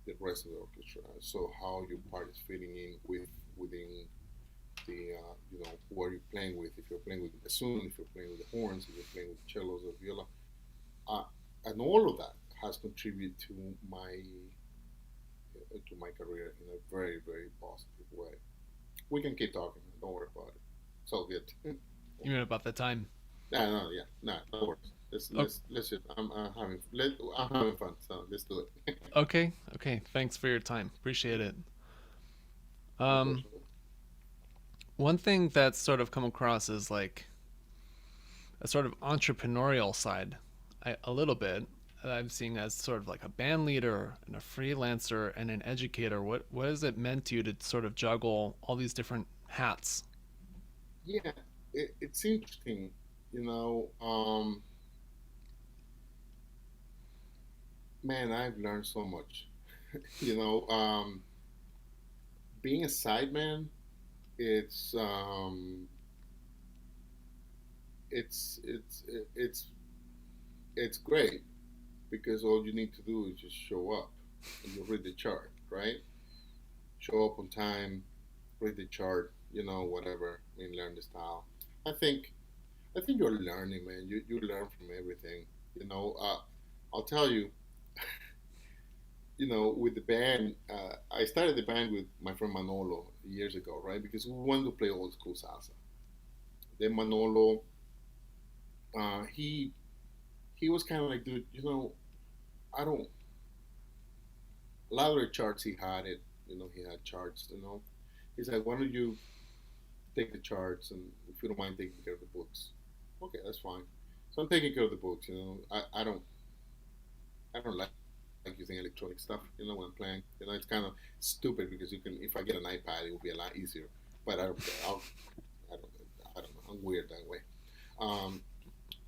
the rest of the orchestra. So how your part is fitting in within the who are you playing with? If you're playing with the bassoon, if you're playing with the horns, if you're playing with cellos or viola, uh, and all of that has contributed to my career in a very very positive way. We can keep talking. Don't worry about it. It's all good. You mean about the time? No, no, yeah, no, no worries. Oh, Let's just. I'm having fun. So let's do it. okay. Okay. Thanks for your time. Appreciate it. My Um, pleasure. one thing that's sort of come across is like a sort of entrepreneurial side, a little bit. I'm seeing as sort of like a band leader and a freelancer and an educator. What has it meant to you to sort of juggle all these different hats? Yeah, it's interesting. You know, man, I've learned so much. You know, being a sideman, it's um, it's it's great because all you need to do is just show up and you read the chart, right? Show up on time, read the chart, whatever. I mean, learn the style. I think I think you're learning, man. You learn from everything. I'll tell you. With the band, I started the band with my friend Manolo years ago, right? Because we wanted to play old school salsa. Then Manolo, he was kind of like, dude, I don't. A lot of the charts he had it, he had charts. He's like, why don't you take the charts and if you don't mind taking care of the books, okay, that's fine. So I'm taking care of the books. I don't like using electronic stuff. When I'm playing, it's kind of stupid because you can. If I get an iPad, it will be a lot easier. But I don't care. I don't. I don't know. I'm weird that way. Um,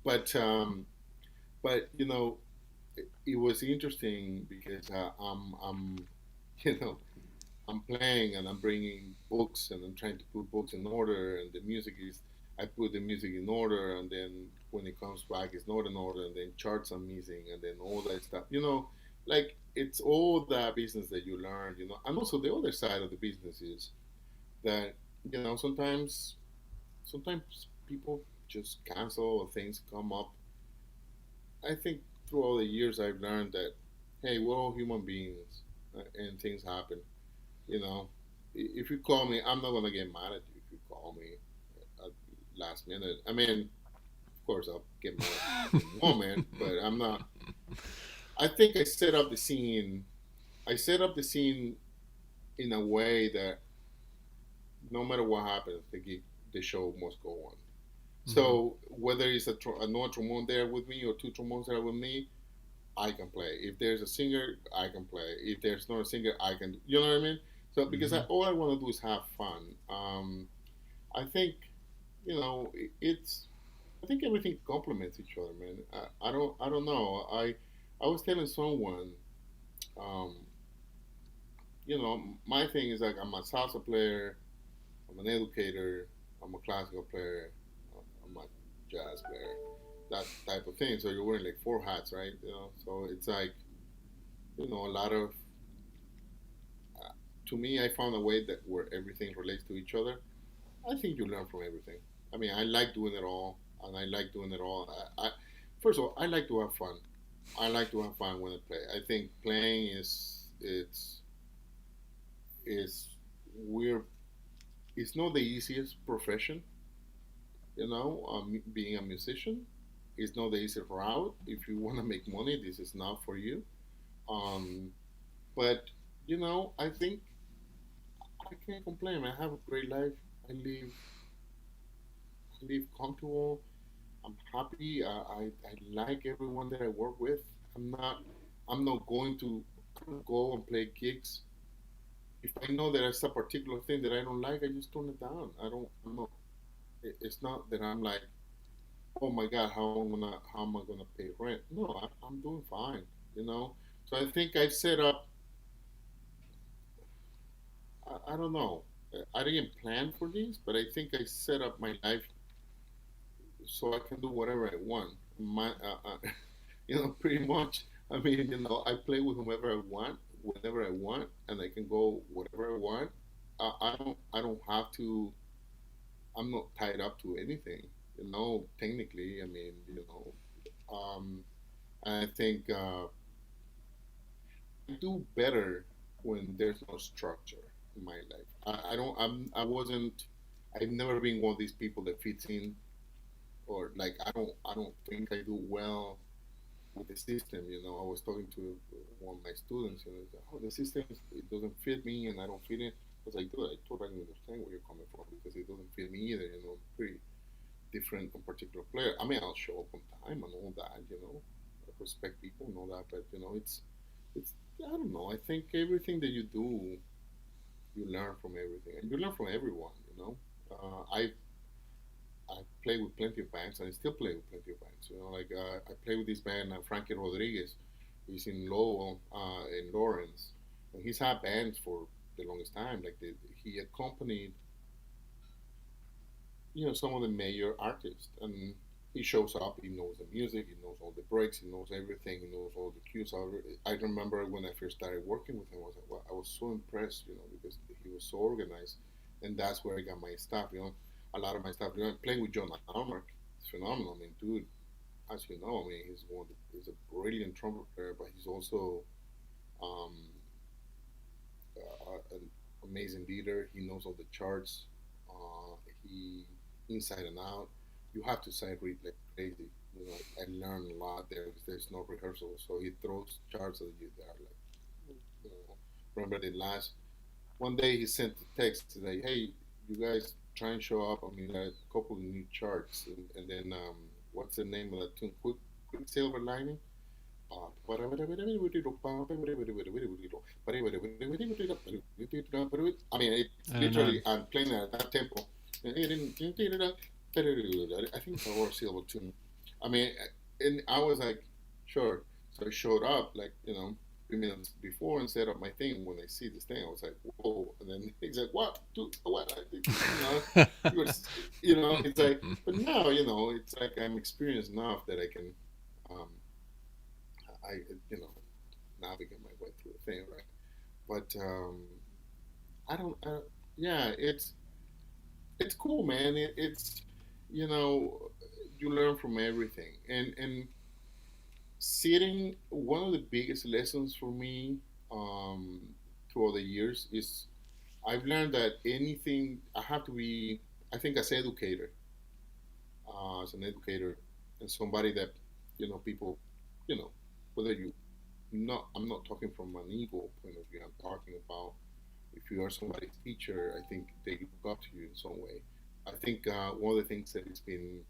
but um, but it was interesting because you know, I'm playing and I'm bringing books and I'm trying to put books in order and the music is I put the music in order and then when it comes back it's not in order and then charts are missing and then all that stuff. Like it's all that business that you learn. And also the other side of the business is that sometimes people just cancel or things come up. I think through all the years I've learned that hey, we're all human beings and things happen. You know, if you call me, I'm not gonna get mad at you if you call me at last minute. I mean, of course I'll get mad in the moment, but I'm not. I think I set up the scene. I set up the scene in a way that no matter what happens, the show must go on. Mm-hmm. So whether it's another trombone there with me or two trombones there with me, I can play. If there's a singer, I can play. If there's not a singer, I can. You know what I mean? So because Mm-hmm. all I want to do is have fun. I think it's. I think everything complements each other, man. I don't know. I was telling someone, um, my thing is like I'm a salsa player, I'm an educator, I'm a classical player, I'm a jazz player, that type of thing. So you're wearing like four hats, right? So it's like a lot of. Uh, to me, I found a way that where everything relates to each other. I think you learn from everything. I mean, I like doing it all, and I like doing it all. First of all, I like to have fun. I like to have fun when I play. I think playing is we're it's not the easiest profession. Being a musician is not the easiest route. If you want to make money, this is not for you. Um, but I think I can't complain. I have a great life. I live I live comfortable. I'm happy. I like everyone that I work with. I'm not going to I don't go and play gigs. If I know that there's a particular thing that I don't like, I just turn it down. I don't. I'm not. It's not that I'm like, oh my God, how am I gonna pay rent? No, I'm doing fine. You know. So I think I set up. I don't know. I didn't plan for this, but I think I set up my life so I can do whatever I want. Pretty much. I mean, I play with whomever I want, whenever I want, and I can go whatever I want. I don't have to. I'm not tied up to anything. Technically, I mean, I think I do better when there's no structure in my life. I don't. I wasn't. I've never been one of these people that fits in, or like I don't think I do well with the system. I was talking to one of my students, and he said, "Oh, the system it doesn't fit me, and I don't fit in." I was like, "Dude, I totally understand where you're coming from because it doesn't fit me either." Pretty different on particular player. I mean, I'll show up on time and all that. I respect people and all that, but it's I don't know. I think everything that you do, you learn from everything, and you learn from everyone. I play with plenty of bands, and I still play with plenty of bands. Like I play with this band, Frankie Rodriguez. He's in Lowell, in Lawrence, and he's had bands for the longest time. Like he accompanied, some of the major artists, and he shows up. He knows the music. He knows all the breaks. He knows everything. He knows all the cues. I remember when I first started working with him, I was so impressed, because he was so organized, and that's where I got my stuff. A lot of my stuff. Playing with John Allmark is phenomenal. I mean, dude, as you know, I mean, he's a brilliant trumpet player, but he's also um, an amazing leader. He knows all the charts. He inside and out. You have to sight read like crazy. I learned a lot there because there's no rehearsal. So he throws charts at you that are like, remember the last one day he sent a text like, "Hey, you guys try and show up. I mean, a couple of new charts, and then what's the name of that tune? Quick Silver Lining." I mean, it's I don't know. literally I'm playing at that tempo. I think it's a Royal Silver tune. I mean, and I was like, sure. So I showed up like 3 minutes before and set up my thing. When I see this thing, I was like, whoa! And then he's like, what? Dude, what? You were, it's like, but now it's like I'm experienced enough that I can. Um, I navigate my way through the thing, right? But I don't. Yeah, it's cool, man. It's you know you learn from everything, and sitting. One of the biggest lessons for me um, throughout the years is I've learned that anything I have to be. I think as an educator, and somebody that people, you know, whether you not I'm not talking from an ego point of view. I'm talking about If you are somebody's teacher, I think they look up to you in some way. I think one of the things that has been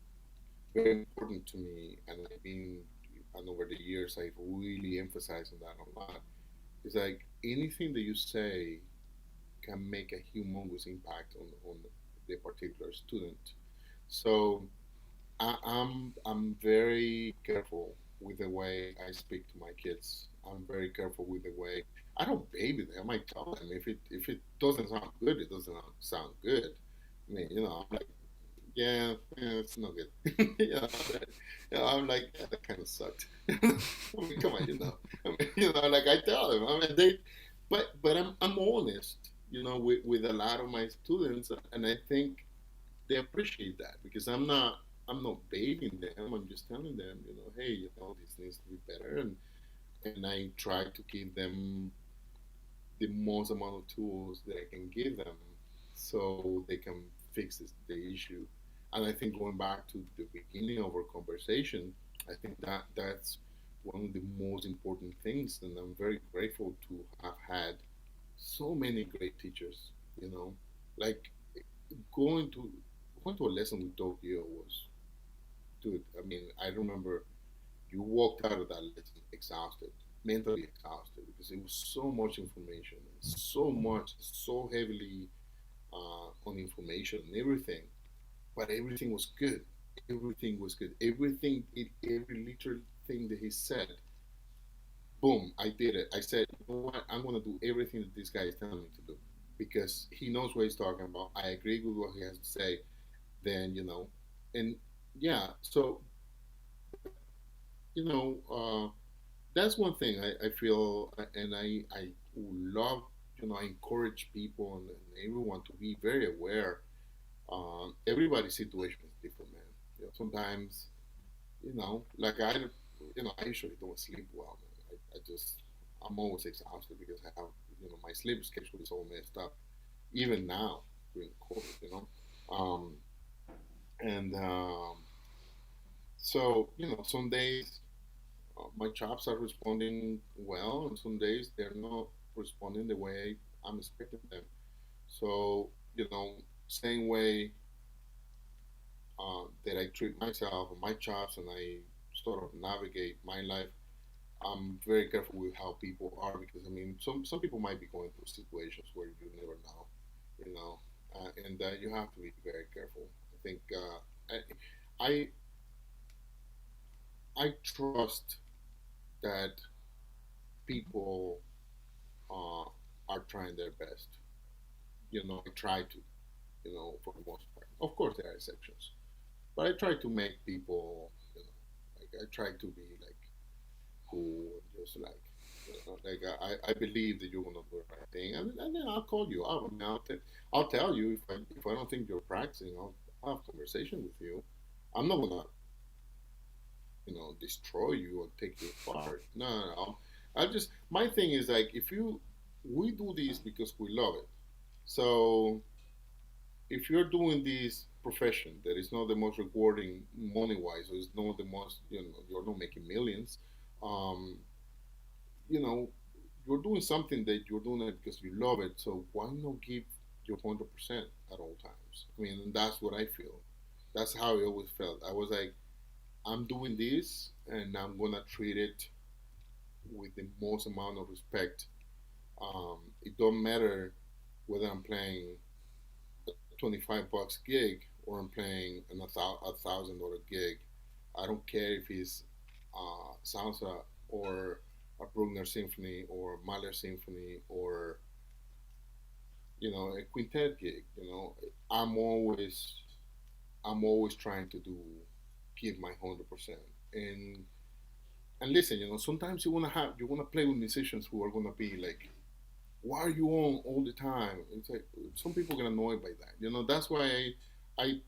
very important to me, and I've been, and over the years, I've really emphasized on that a lot, is like anything that you say can make a humongous impact on the particular student. So I'm very careful with the way I speak to my kids. I'm very careful with the way I don't baby them. I tell them if it doesn't sound good, it doesn't sound good. I mean, I'm like, yeah, it's not good. I'm like, yeah, that kind of sucked. I mean, come on, I mean, like I tell them. I mean, but I'm honest, with a lot of my students, and I think they appreciate that because I'm not baiting them. I'm just telling them, hey, this needs to be better, and I try to give them the most amount of tools that I can give them so they can fix the issue. And I think going back to the beginning of our conversation, I think that's one of the most important things, and I'm very grateful to have had so many great teachers. Like going to going to a lesson with Doug Yeo was, dude. I mean, I remember you walked out of that lesson exhausted, mentally exhausted, because it was so much information and so much, so heavily on information and everything. But everything was good. Everything was good. Every literal thing that he said, boom, I did it. I said, you know what? I'm gonna do everything that this guy is telling me to do because he knows what he's talking about. I agree with what he has to say. Then and yeah. So, but you know, that's one thing I feel, and I love, I encourage people and everyone to be very aware. Everybody's situation is different, man. Sometimes, like I usually don't sleep well, man. I just, I'm always exhausted because I have, my sleep schedule is all messed up, even now during COVID. Um, and so, some days my chops are responding well, and some days they're not responding the way I'm expecting them. So, same way that I treat myself and my chops, and I sort of navigate my life. I'm very careful with how people are because I mean, some people might be going through situations where you never know, you know, and you have to be very careful. I think I I trust that people uh, are trying their best. I try to, for the most part. Of course, there are exceptions, but I try to make people, like I try to be like cool and just like, like I believe that you're gonna do the right thing, and then I'll call you out. I mean, I'll tell you if I don't think you're practicing, I'll have a conversation with you. I'm not gonna, destroy you or take you apart. No, no, no. I just my thing is like if you we do this because we love it. So if you're doing this profession that is not the most rewarding money wise, or it's not the most, you're not making millions, um, you know, you're doing something that you're doing it because you love it. So why not give your 100% at all times? I mean, and that's what I feel. That's how I always felt. I was like, I'm doing this, and I'm gonna treat it with the most amount of respect. It don't matter whether I'm playing a $25 gig or I'm playing $1,000 gig. I don't care if it's salsa or a Bruckner symphony or Mahler symphony or a quintet gig. I'm always I'm always trying to give my 100%. And listen, sometimes you wanna play with musicians who are gonna be like, why are you on all the time? It's like some people get annoyed by that. That's why I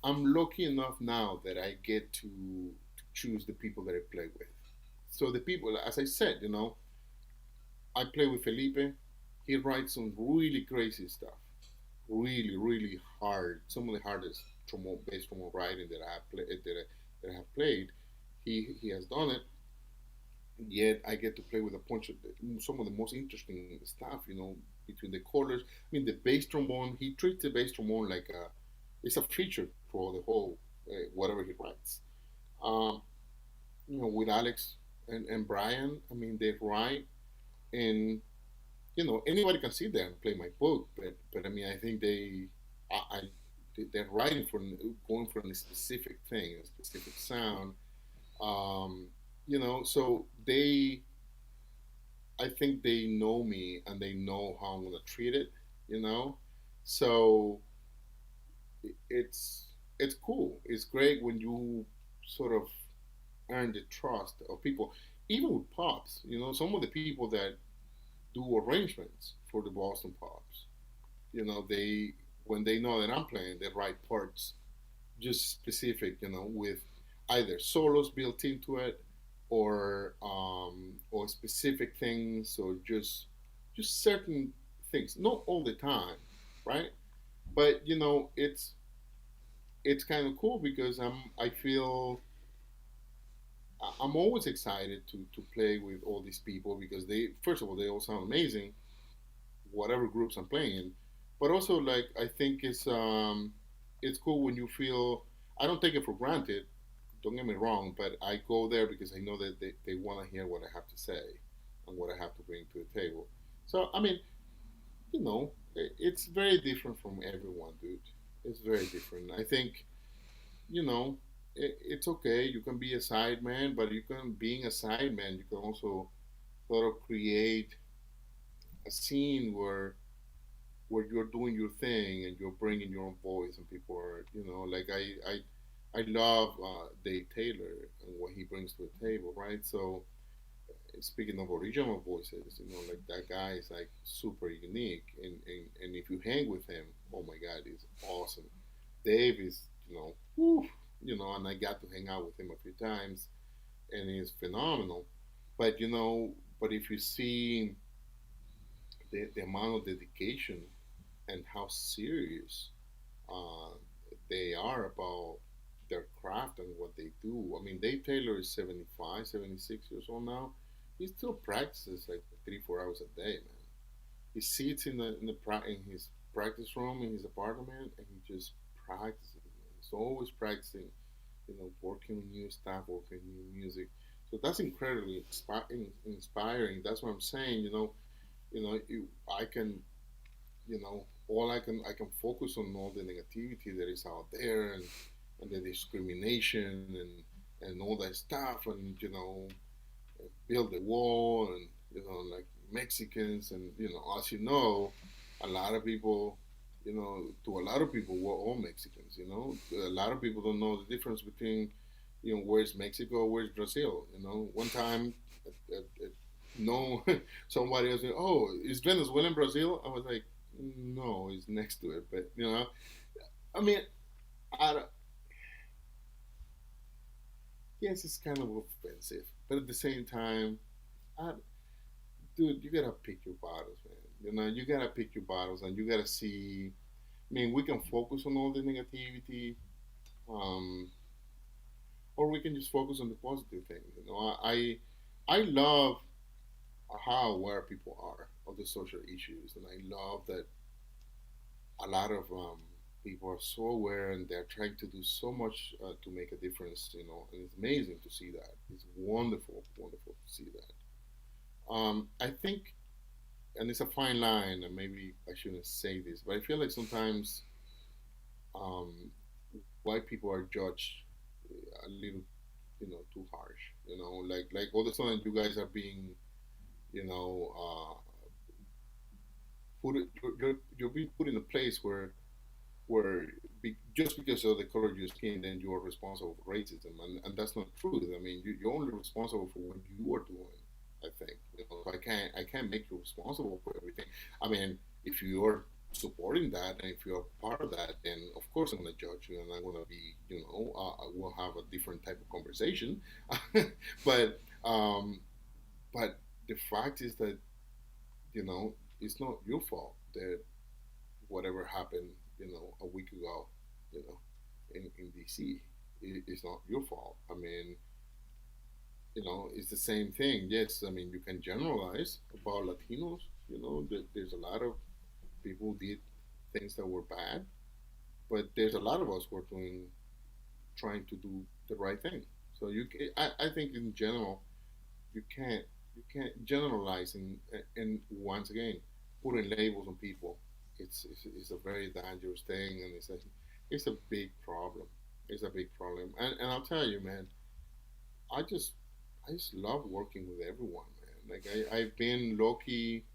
I'm lucky enough now that I get to choose the people that I play with. So the people, as I said, I play with Felipe. He writes some really crazy stuff, really, really hard. Some of the hardest bass trombone writing that I have played. He has done it, Yet I get to play with a bunch of some of the most interesting stuff, between the colors. I mean, the bass trombone, he treats the bass trombone like it's a feature for the whole, whatever he writes. Um, with Alex and Brian, I mean, they write, and anybody can sit there and play my book, but I mean, I think I they're writing for going for a specific thing, a specific sound. Um, so I think they know me and they know how I'm gonna treat it. You know, so it's it's cool. It's great when you sort of earn the trust of people, even with pops. Some of the people that do arrangements for the Boston pops. They when they know that I'm playing, they write parts just specific, with either solos built into it or specific things or just certain things. Not all the time, right? But it's kind of cool because I feel I'm always excited to play with all these people because they first of all they all sound amazing, whatever groups I'm playing in. But also like I think it's cool when you feel I don't take it for granted. Don't get me wrong, but I go there because I know that they want to hear what I have to say and what I have to bring to the table. So I mean, it's very different from everyone, dude. It's very different. I think it's okay. You can be a sideman, but you can being a sideman, you can also sort of create a scene where you're doing your thing and you're bringing your own voice and people are like I love Dave Taylor and what he brings to the table, right? So speaking of original voices, like that guy is like super unique, and if you hang with him, oh my god, he's awesome. Dave is whew, and I got to hang out with him a few times, and he's phenomenal. But but if you see the amount of dedication and how serious uh, they are about their craft and what they do. I mean, Dave Taylor is 75, 76 years old now. He still practices like 3, 4 hours a day, man. He sits in his practice room in his apartment and he just practices. Man. He's always practicing, working on new stuff, working on new music. So that's incredibly inspiring. That's what I'm saying. I can all I can focus on all the negativity that is out there and the discrimination and all that stuff and build the wall and like Mexicans and as you know a lot of people to a lot of people we're all Mexicans. A lot of people don't know the difference between where's Mexico, where's Brazil. One time no somebody else said, oh, is Venezuela in Brazil? I was like, no, it's next to it. But I mean, I don't- yes, it's kind of offensive, but at the same time, I, dude, you gotta pick your battles, man. You gotta pick your battles, and you gotta see. I mean, we can focus on all the negativity, um, or we can just focus on the positive things. I love how aware people are of the social issues, and I love that a lot of people are so aware and they're trying to do so much to make a difference, and it's amazing to see that. It's wonderful, wonderful to see that. I think, and it's a fine line, and maybe I shouldn't say this, but I feel like sometimes um, white people are judged a little, too harsh. Like all of a sudden you guys are being, you know, you're being put in a place where just because of the color of your skin, then you are responsible for racism, and that's not true. I mean, you're only responsible for what you are doing. I think so I can't make you responsible for everything. I mean, if you're supporting that and if you're part of that, then of course I'm going to judge you and I'm going to be, we'll have a different type of conversation. but um, but the fact is that it's not your fault that whatever happened, a week ago, in DC. It's not your fault. I mean, it's the same thing. Yes, I mean, you can generalize about Latinos. There's a lot of people who did things that were bad, but there's a lot of us who are trying to do the right thing. So I think in general, you can't you can't generalize and once again putting labels on people. It's a very dangerous thing, and it's a big problem. It's a big problem, and I'll tell you, man, I just I just love working with everyone, man. Like I've been lucky.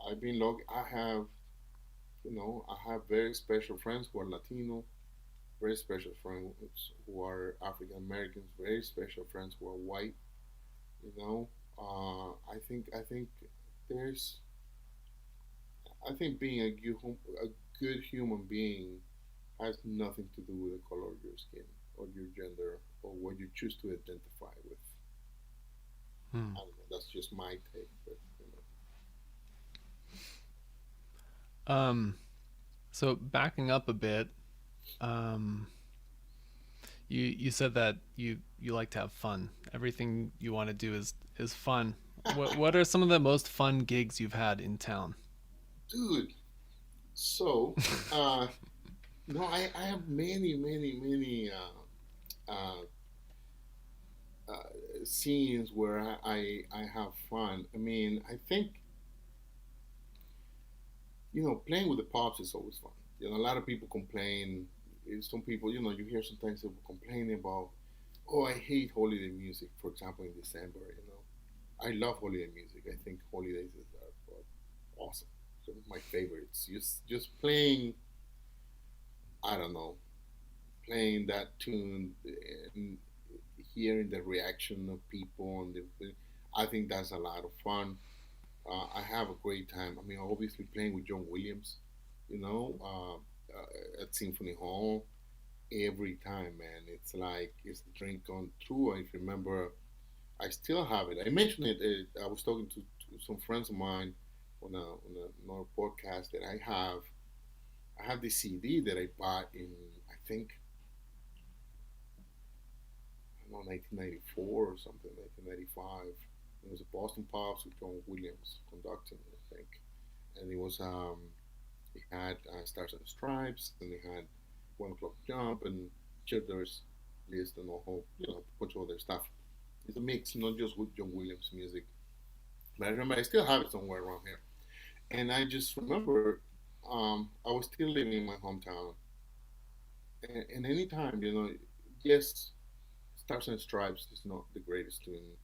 I've been lucky. I have very special friends who are Latino, very special friends who are African Americans, very special friends who are white. You know, I think there's I think being a good human being has nothing to do with the color of your skin or your gender or what you choose to identify with. Hmm. I don't know. That's just my take, but Um, so backing up a bit, um, you said that you like to have fun. Everything you want to do is fun. What are some of the most fun gigs you've had in town? dude. So, uh, no, I have many, many, many uh, scenes where I have fun. I mean, I think playing with the pops is always fun. A lot of people complain. Some people, you hear sometimes people complaining about, oh, I hate holiday music. For example, in December, I love holiday music. I think holidays are awesome. Some of my favorites. Just playing, I don't know, playing that tune and hearing the reaction of people I think that's a lot of fun. I have a great time. I mean, obviously playing with John Williams, at Symphony Hall every time, man. It's like it's a drink on true. I remember, I still have it. I mentioned it. I was talking to some friends of mine another podcast that I have. I have this CD that I bought in, I think, I don't know, 1994 or something, 1995. It was a Boston Pops with John Williams conducting, I think. And it had Stars and Stripes, and it had 1 O'Clock Jump and Children's List and a whole, a bunch of other stuff. It's a mix, not just with John Williams music. But I remember I still have it somewhere around here. And I just remember I was still living in my hometown. And anytime, yes, Stars and Stripes is not the greatest tune,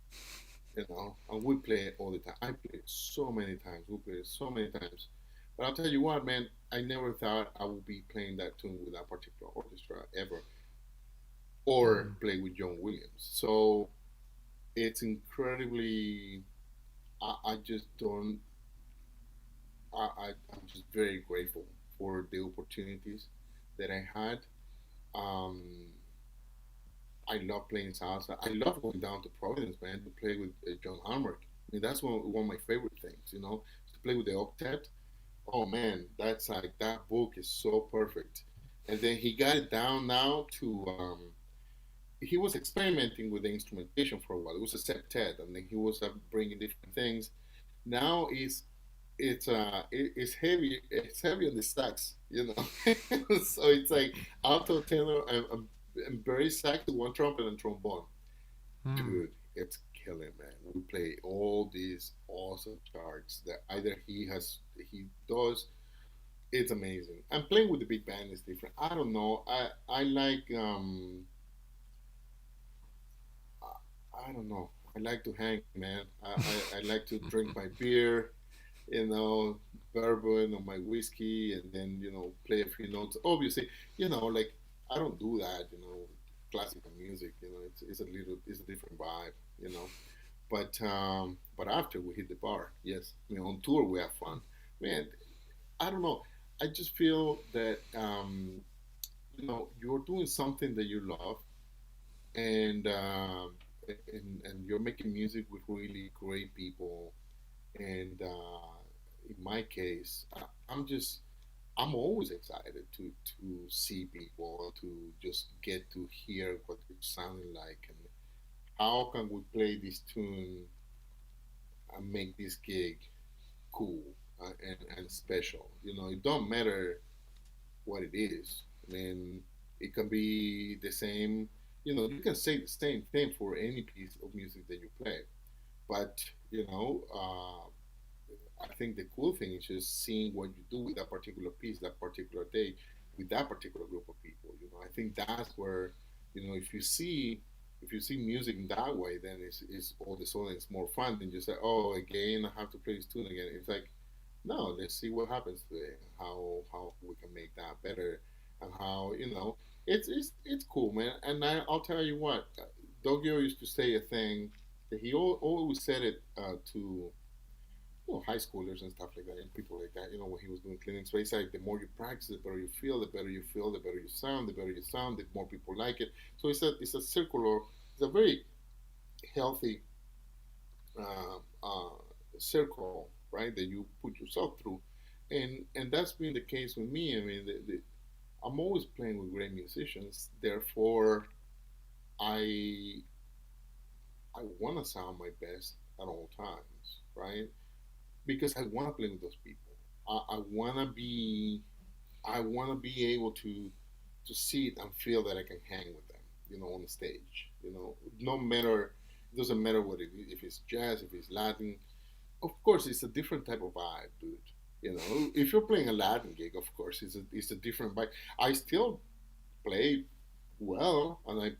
and we play it all the time. I play it so many times. We play it so many times. But I'll tell you what, man, I never thought I would be playing that tune with that particular orchestra ever, or Hmm. play with John Williams. So it's incredibly. I just don't. I'm just very grateful for the opportunities that I had. Um, I love playing salsa. I love going down to Providence, man, to play with John Allmark. I mean, that's one of my favorite things, to play with the octet. Oh man, that's like that book is so perfect. And then he got it down now to. He was experimenting with the instrumentation for a while. It was a septet, and then he was bringing different things. Now it's heavy. It's heavy on the sax. So it's like alto, tenor, and very sax, one trumpet and trombone. Hmm. Dude, it's killing, man. We play all these awesome charts that either he does. It's amazing. And playing with the big band is different. I don't know. I like I don't know. I like to hang, man. I like to drink my beer, you know, bourbon or my whiskey, and then play a few notes. Obviously, like I don't do that. Classical music. It's a different vibe. You know, but after we hit the bar, yes. On tour we have fun, man. I don't know. I just feel that you're doing something that you love, and you're making music with really great people. And in my case, I'm always excited to see people, to just get to hear what they're sounding like and how can we play this tune and make this gig cool and special? It don't matter what it is. I mean, it can be the same. You can say the same thing for any piece of music that you play. But I think the cool thing is just seeing what you do with that particular piece, that particular day, with that particular group of people. I think that's where, if you see music in that way, then it's all of a sudden it's more fun than just say, oh, again I have to play this tune again. It's like, no, let's see what happens today, how we can make that better, and how it's cool, man. And I'll tell you what, Doug Yeo used to say a thing that he always said it to high schoolers and stuff like that, and people like that. When he was doing cleaning space, like the more you practice, the better you feel. The better you feel, the better you sound. The better you sound, the more people like it. So it's a circular, it's a very healthy uh, uh, circle, right? That you put yourself through, and that's been the case with me. I mean, I'm always playing with great musicians. Therefore, I I want to sound my best at all times, right? Because I want to play with those people. I want to be able to see it and feel that I can hang with them, on the stage. No matter, it doesn't matter what it is, if it's jazz, if it's Latin. Of course, it's a different type of vibe, dude. If you're playing a Latin gig, of course, it's a different vibe. I still play well, and I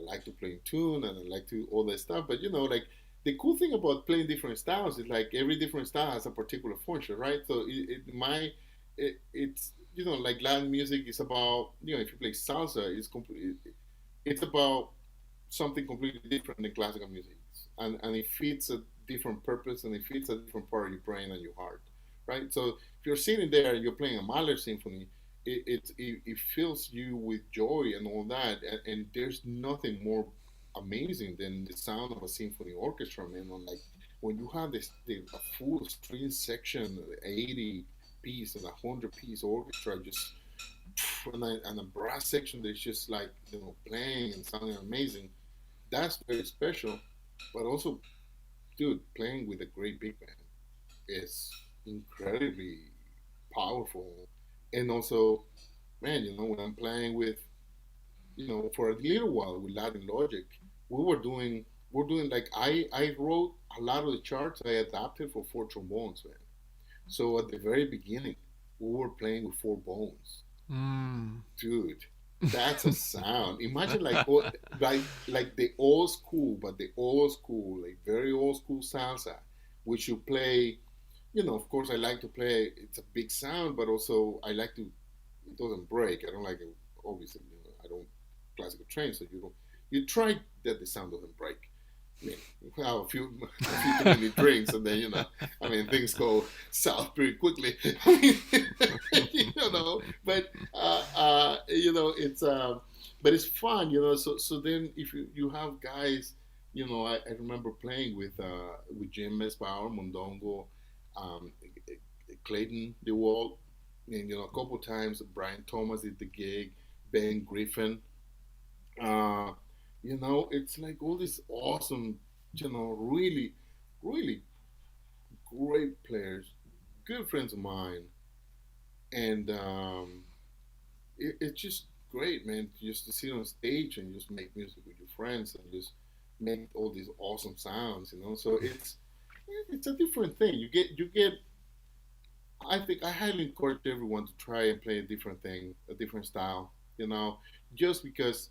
like to play in tune, and I like to all that stuff. But like the cool thing about playing different styles is like every different style has a particular function, right? So it's like Latin music is about, if you play salsa, it's about something completely different than classical music, and it fits a different purpose, and it fits a different part of your brain and your heart, right? So if you're sitting there and you're playing a Mahler symphony, it fills you with joy and all that, and there's nothing more amazing than the sound of a symphony orchestra, man. On like when you have a full string section, 80 piece and 100-piece orchestra, just and a brass section that's just like playing and sounding amazing. That's very special. But also, dude, playing with a great big band is incredibly powerful. And also, man, when I'm playing with, for a little while with Latin Logic, we were doing, like I wrote a lot of the charts I adapted for four trombones, man. So at the very beginning, we were playing with four bones, Mm. dude. That's a sound. Imagine like the old school, but the old school, like very old school salsa, which you play. Of course, I like to play. It's a big sound, but also I like to. It doesn't break. I don't like it. Obviously, I don't classical train, so you don't. You try that the sound doesn't break. I mean, we have a few too many drinks, and then I mean, things go south pretty quickly. I mean, but but it's fun, So then, if you have guys, I remember playing with Jim Mesbauer, Mondongo, um, Clayton DeWalt, and a couple times Brian Thomas did the gig, Ben Griffin. Uh, it's like all these awesome, really, really great players, good friends of mine, and it's just great, man. Just to sit on stage and just make music with your friends and just make all these awesome sounds. So it's a different thing. You get. I think I highly encourage everyone to try and play a different thing, a different style. Just because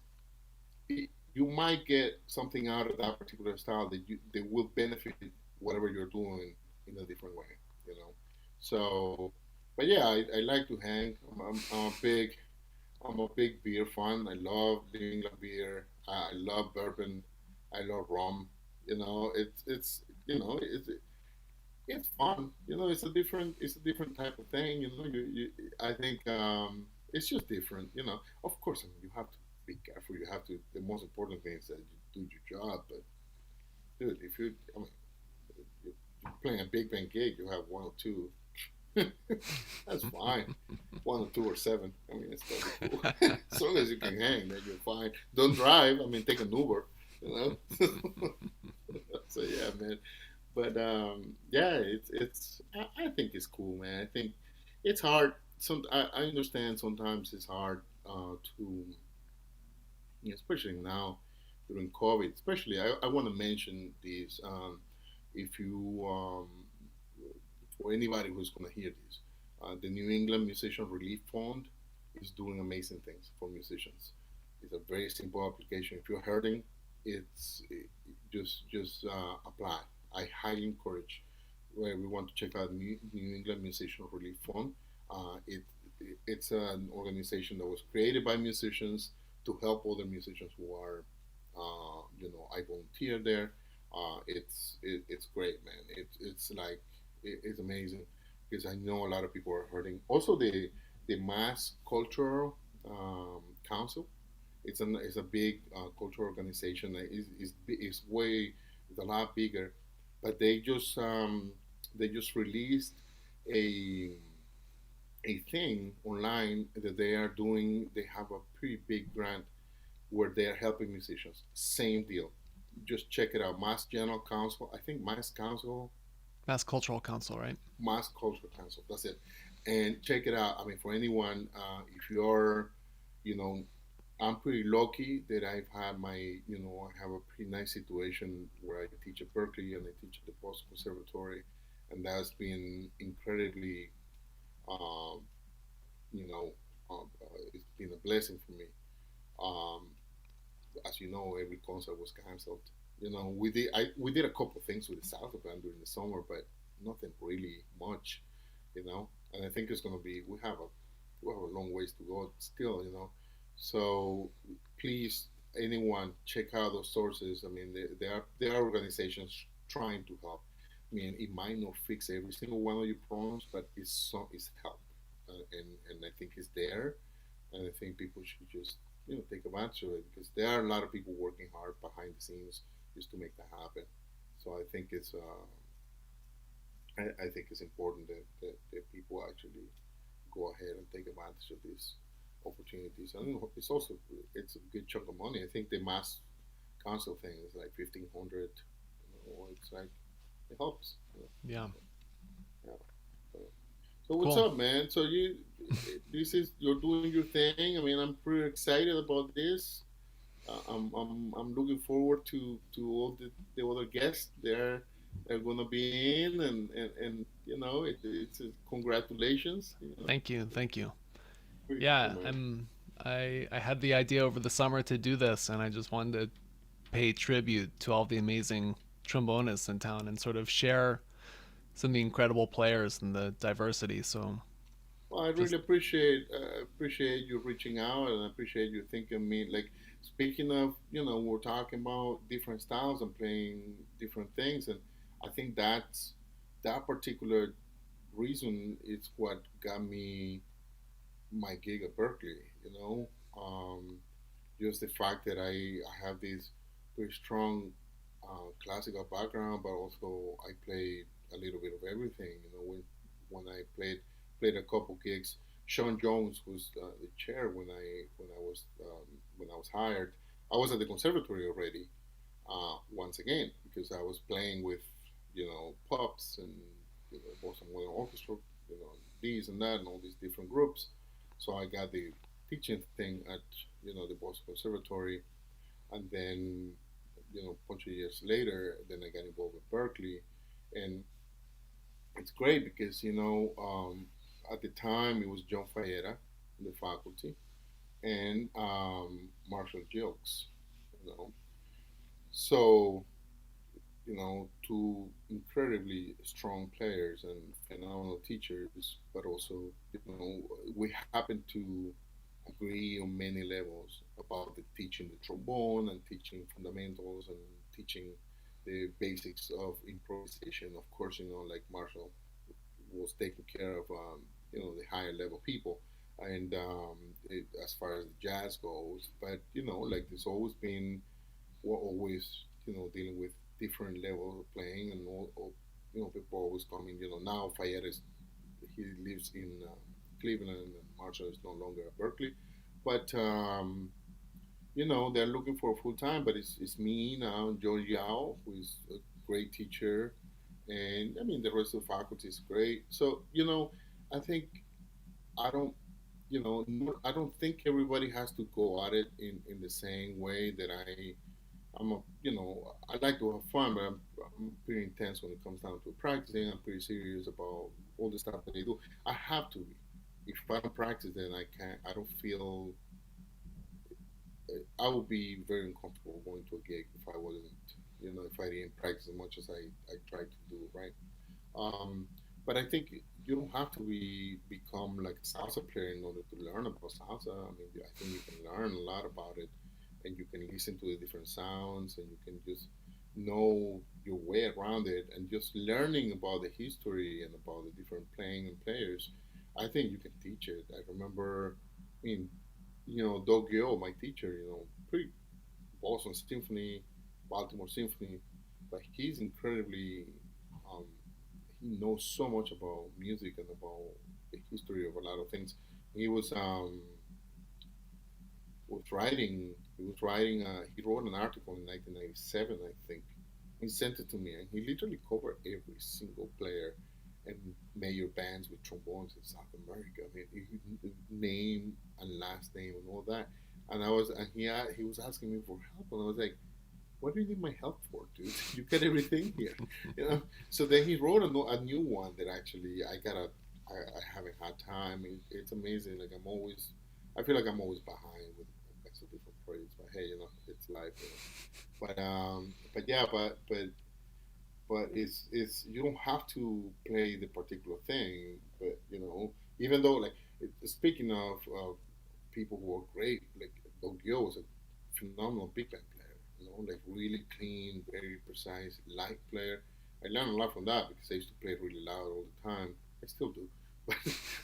you might get something out of that particular style that will benefit whatever you're doing in a different way. You know. So, but yeah, I like to hang. I'm a big beer fan. I love New England beer. I love bourbon. I love rum. It's fun. It's a different type of thing. I think it's just different. Of course, I mean, you have to be careful. You have to. The most important thing is that you do your job. But dude, if I mean, you're playing a big band gig, you have one or two. That's fine. One or two or seven. I mean, it's totally cool. As long as you can hang, then you're fine. Don't drive. I mean, take an Uber. you know. So yeah, man. But yeah, I think it's cool, man. I think it's hard. I understand sometimes it's hard to, especially now during COVID. Especially, I want to mention this. If you For anybody who's going to hear this, the New England Musician Relief Fund is doing amazing things for musicians. It's a very simple application. If you're hurting, just apply. I highly encourage where we want to check out New England Musician Relief Fund. It's an organization that was created by musicians to help other musicians who are, I volunteer there. It's great, man. It's like it's amazing because I know a lot of people are hurting. Also, the Mass Cultural Council. It's a big cultural organization. It's a lot bigger, but they just released a a thing online that they are doing. They have a pretty big grant where they are helping musicians. Same deal. Just check it out. Mass General Council. I think Mass Council, Mass Cultural Council, right? Mass Cultural Council. That's it. And check it out. I mean, for anyone, if you're, you know, I'm pretty lucky that I've had I have a pretty nice situation where I teach at Berkeley and I teach at the Boston Conservatory, and that's been incredibly, um, you know, it's been a blessing for me. Um, as you know, every concert was canceled. We did a couple of things with the Salsa band during the summer, but nothing really much. And I think it's gonna be we have a long ways to go still. So please, anyone check out those sources. I mean, there are organizations trying to help. I mean, it might not fix every single one of your problems, but it's help, and I think it's there, and I think people should just take advantage of it because there are a lot of people working hard behind the scenes just to make that happen. So I think it's important that people actually go ahead and take advantage of these opportunities. And it's a good chunk of money. I think the mass council thing is like 1,500. It's like it helps. Yeah. Yeah. So, so what's Cool. up, man? So you're doing your thing. I mean, I'm pretty excited about this. I'm looking forward to all the other guests they're gonna be in, and it's congratulations. Thank you. Thank you. Pretty cool, Yeah, man. I had the idea over the summer to do this, and I just wanted to pay tribute to all the amazing trombonists in town and sort of share some of the incredible players and the diversity. So Well, I just really appreciate you reaching out, and I appreciate you thinking of me. Like speaking of, we're talking about different styles and playing different things, and I think that particular reason is what got me my gig at Berkeley. Just the fact that I have this very strong classical background, but also I played a little bit of everything. When I played a couple gigs, Sean Jones was the chair when I was hired. I was at the conservatory already once again because I was playing with pups and Boston Modern Orchestra, these and that and all these different groups. So I got the teaching thing at the Boston Conservatory, and then a bunch of years later, then I got involved with Berkeley, and it's great because at the time it was John Fayetta in the faculty and Marshall Gilks, you know. So two incredibly strong players and phenomenal teachers, but also we happen to agree on many levels about the teaching the trombone and teaching fundamentals and teaching the basics of improvisation. Of course, like Marshall was taking care of the higher level people, and as far as jazz goes, but like there's always been we're always dealing with different levels of playing, and people always coming. Now Fayette he lives in Cleveland, and Marshall is no longer at Berkeley, but they're looking for full time, but it's me now, John Yao, who is a great teacher, and I mean the rest of the faculty is great. So I think I don't, I don't think everybody has to go at it in the same way that I'm a, I like to have fun, but I'm pretty intense when it comes down to practicing. I'm pretty serious about all the stuff that I do. I have to be. If I don't practice, then I can't. I don't feel. I would be very uncomfortable going to a gig if I wasn't, if I didn't practice as much as I try to do, right? Um, but I think you don't have to become like a salsa player in order to learn about salsa. I mean, I think you can learn a lot about it, and you can listen to the different sounds, and you can just know your way around it, and just learning about the history and about the different playing and players. I think you can teach it. I remember, I mean, Doug Yeo, my teacher, pretty Boston Symphony, Baltimore Symphony, but he's incredibly, um, he knows so much about music and about the history of a lot of things. He was writing, he wrote an article in 1997, I think. He sent it to me, and he literally covered every single player and major bands with trombones in South America. I mean, name and last name and all that. And he was asking me for help, and I was like, "What do you need my help for, dude? You get everything here, you know." So then he wrote a new one that actually I haven't had time. It's amazing. Like I feel like I'm always behind with lots of different projects. But hey, it's life. But yeah, but it's you don't have to play the particular thing. But even though like speaking of people who are great, like Doug Yeo was a phenomenal big band player. Like really clean, very precise, light player. I learned a lot from that because I used to play really loud all the time. I still do. But,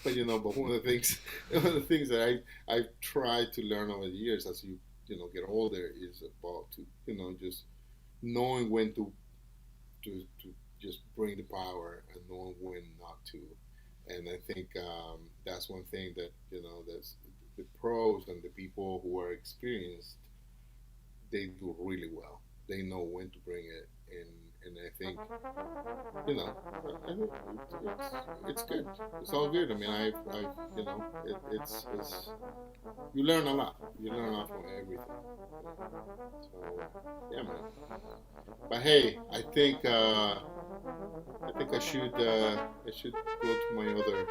but one of the things, one of the things that I've tried to learn over the years as you get older is about to just knowing when to just bring the power and knowing when not to. And I think that's one thing that that's the pros and the people who are experienced, they do really well. They know when to bring it, and I think you know I think it's good. It's all good. I mean, I've it's you learn a lot. You learn a lot from everything. So yeah, man. But hey, I think I should go to my other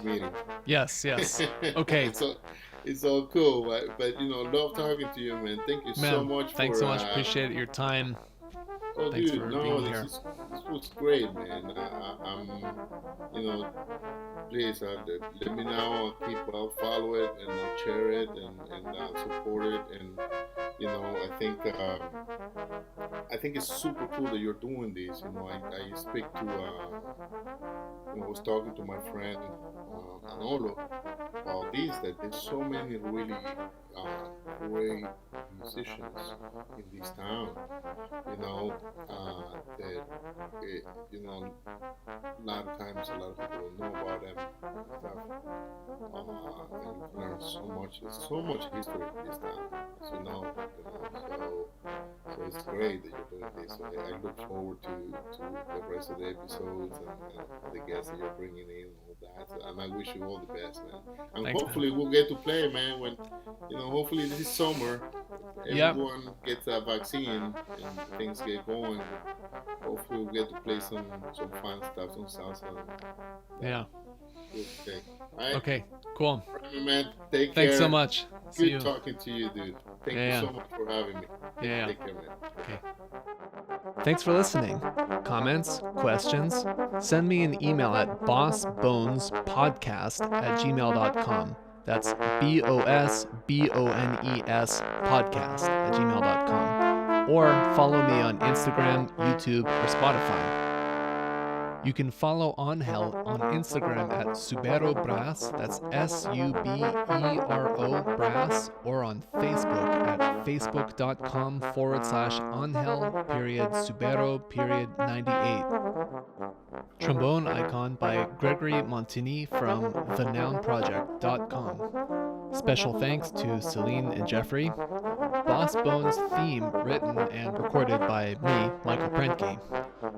meeting. Yes, yes. Okay, So it's all cool, but love talking to you, man. Thank you so man. much Thanks for. so much. Appreciate your time. Oh, Thanks dude, for no, being this here. is this was great, man. I'm, you know, please let me know. I'll follow it and I'll share it and support it. And I think it's super cool that you're doing this. I speak to I was talking to my friend Anolo about this, that there's so many really great musicians in this town, that a lot of times a lot of people don't know about them and stuff, and you can learn so much. There's so much history in this town, as so it's great that you're doing this. So I look forward to the rest of the episodes and the guests that you're bringing in, and all that. So, and I wish you all the best, man. And Thanks, man. hopefully we'll get to play, man. When hopefully this summer, Yep. everyone gets a vaccine and things get going. Hopefully we'll get to play some fun stuff, some salsa. Yeah. Okay. All right. Okay. Cool. All right, man. Take Thanks so care. much. See Good you. talking to you, dude. Thank you Yeah, so much for having me. yeah. Yeah, yeah. Take care, man. Okay. Thanks for listening. Comments, questions? Send me an email at bossbonespodcast@gmail.com. That's BOSBONES podcast@gmail.com. Or follow me on Instagram, YouTube, or Spotify. You can follow Angel on Instagram at Subero Brass, that's SUBERO Brass, or on Facebook at facebook.com/Angel_Subero_98. Trombone icon by Gregory Montini from thenounproject.com. Special thanks to Celine and Jeffrey. Bos Bones theme written and recorded by me, Michael Prentke.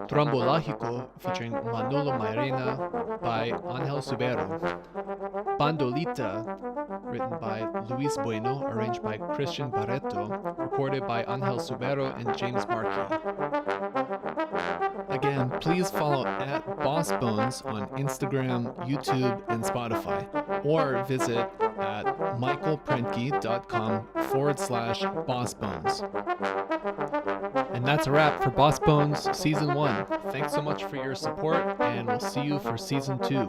Trombo Lágico featuring Manolo Mairena by Angel Subero. Bandolita written by Luis Bueno, arranged by Christian Barreto, recorded by Angel Subero and James Markey. Again, please follow at Bos Bones on Instagram, YouTube, and Spotify, or visit at michaelprentke.com/Bos Bones. And that's a wrap for Bos Bones Season 1. Thanks so much for your support, and we'll see you for Season 2.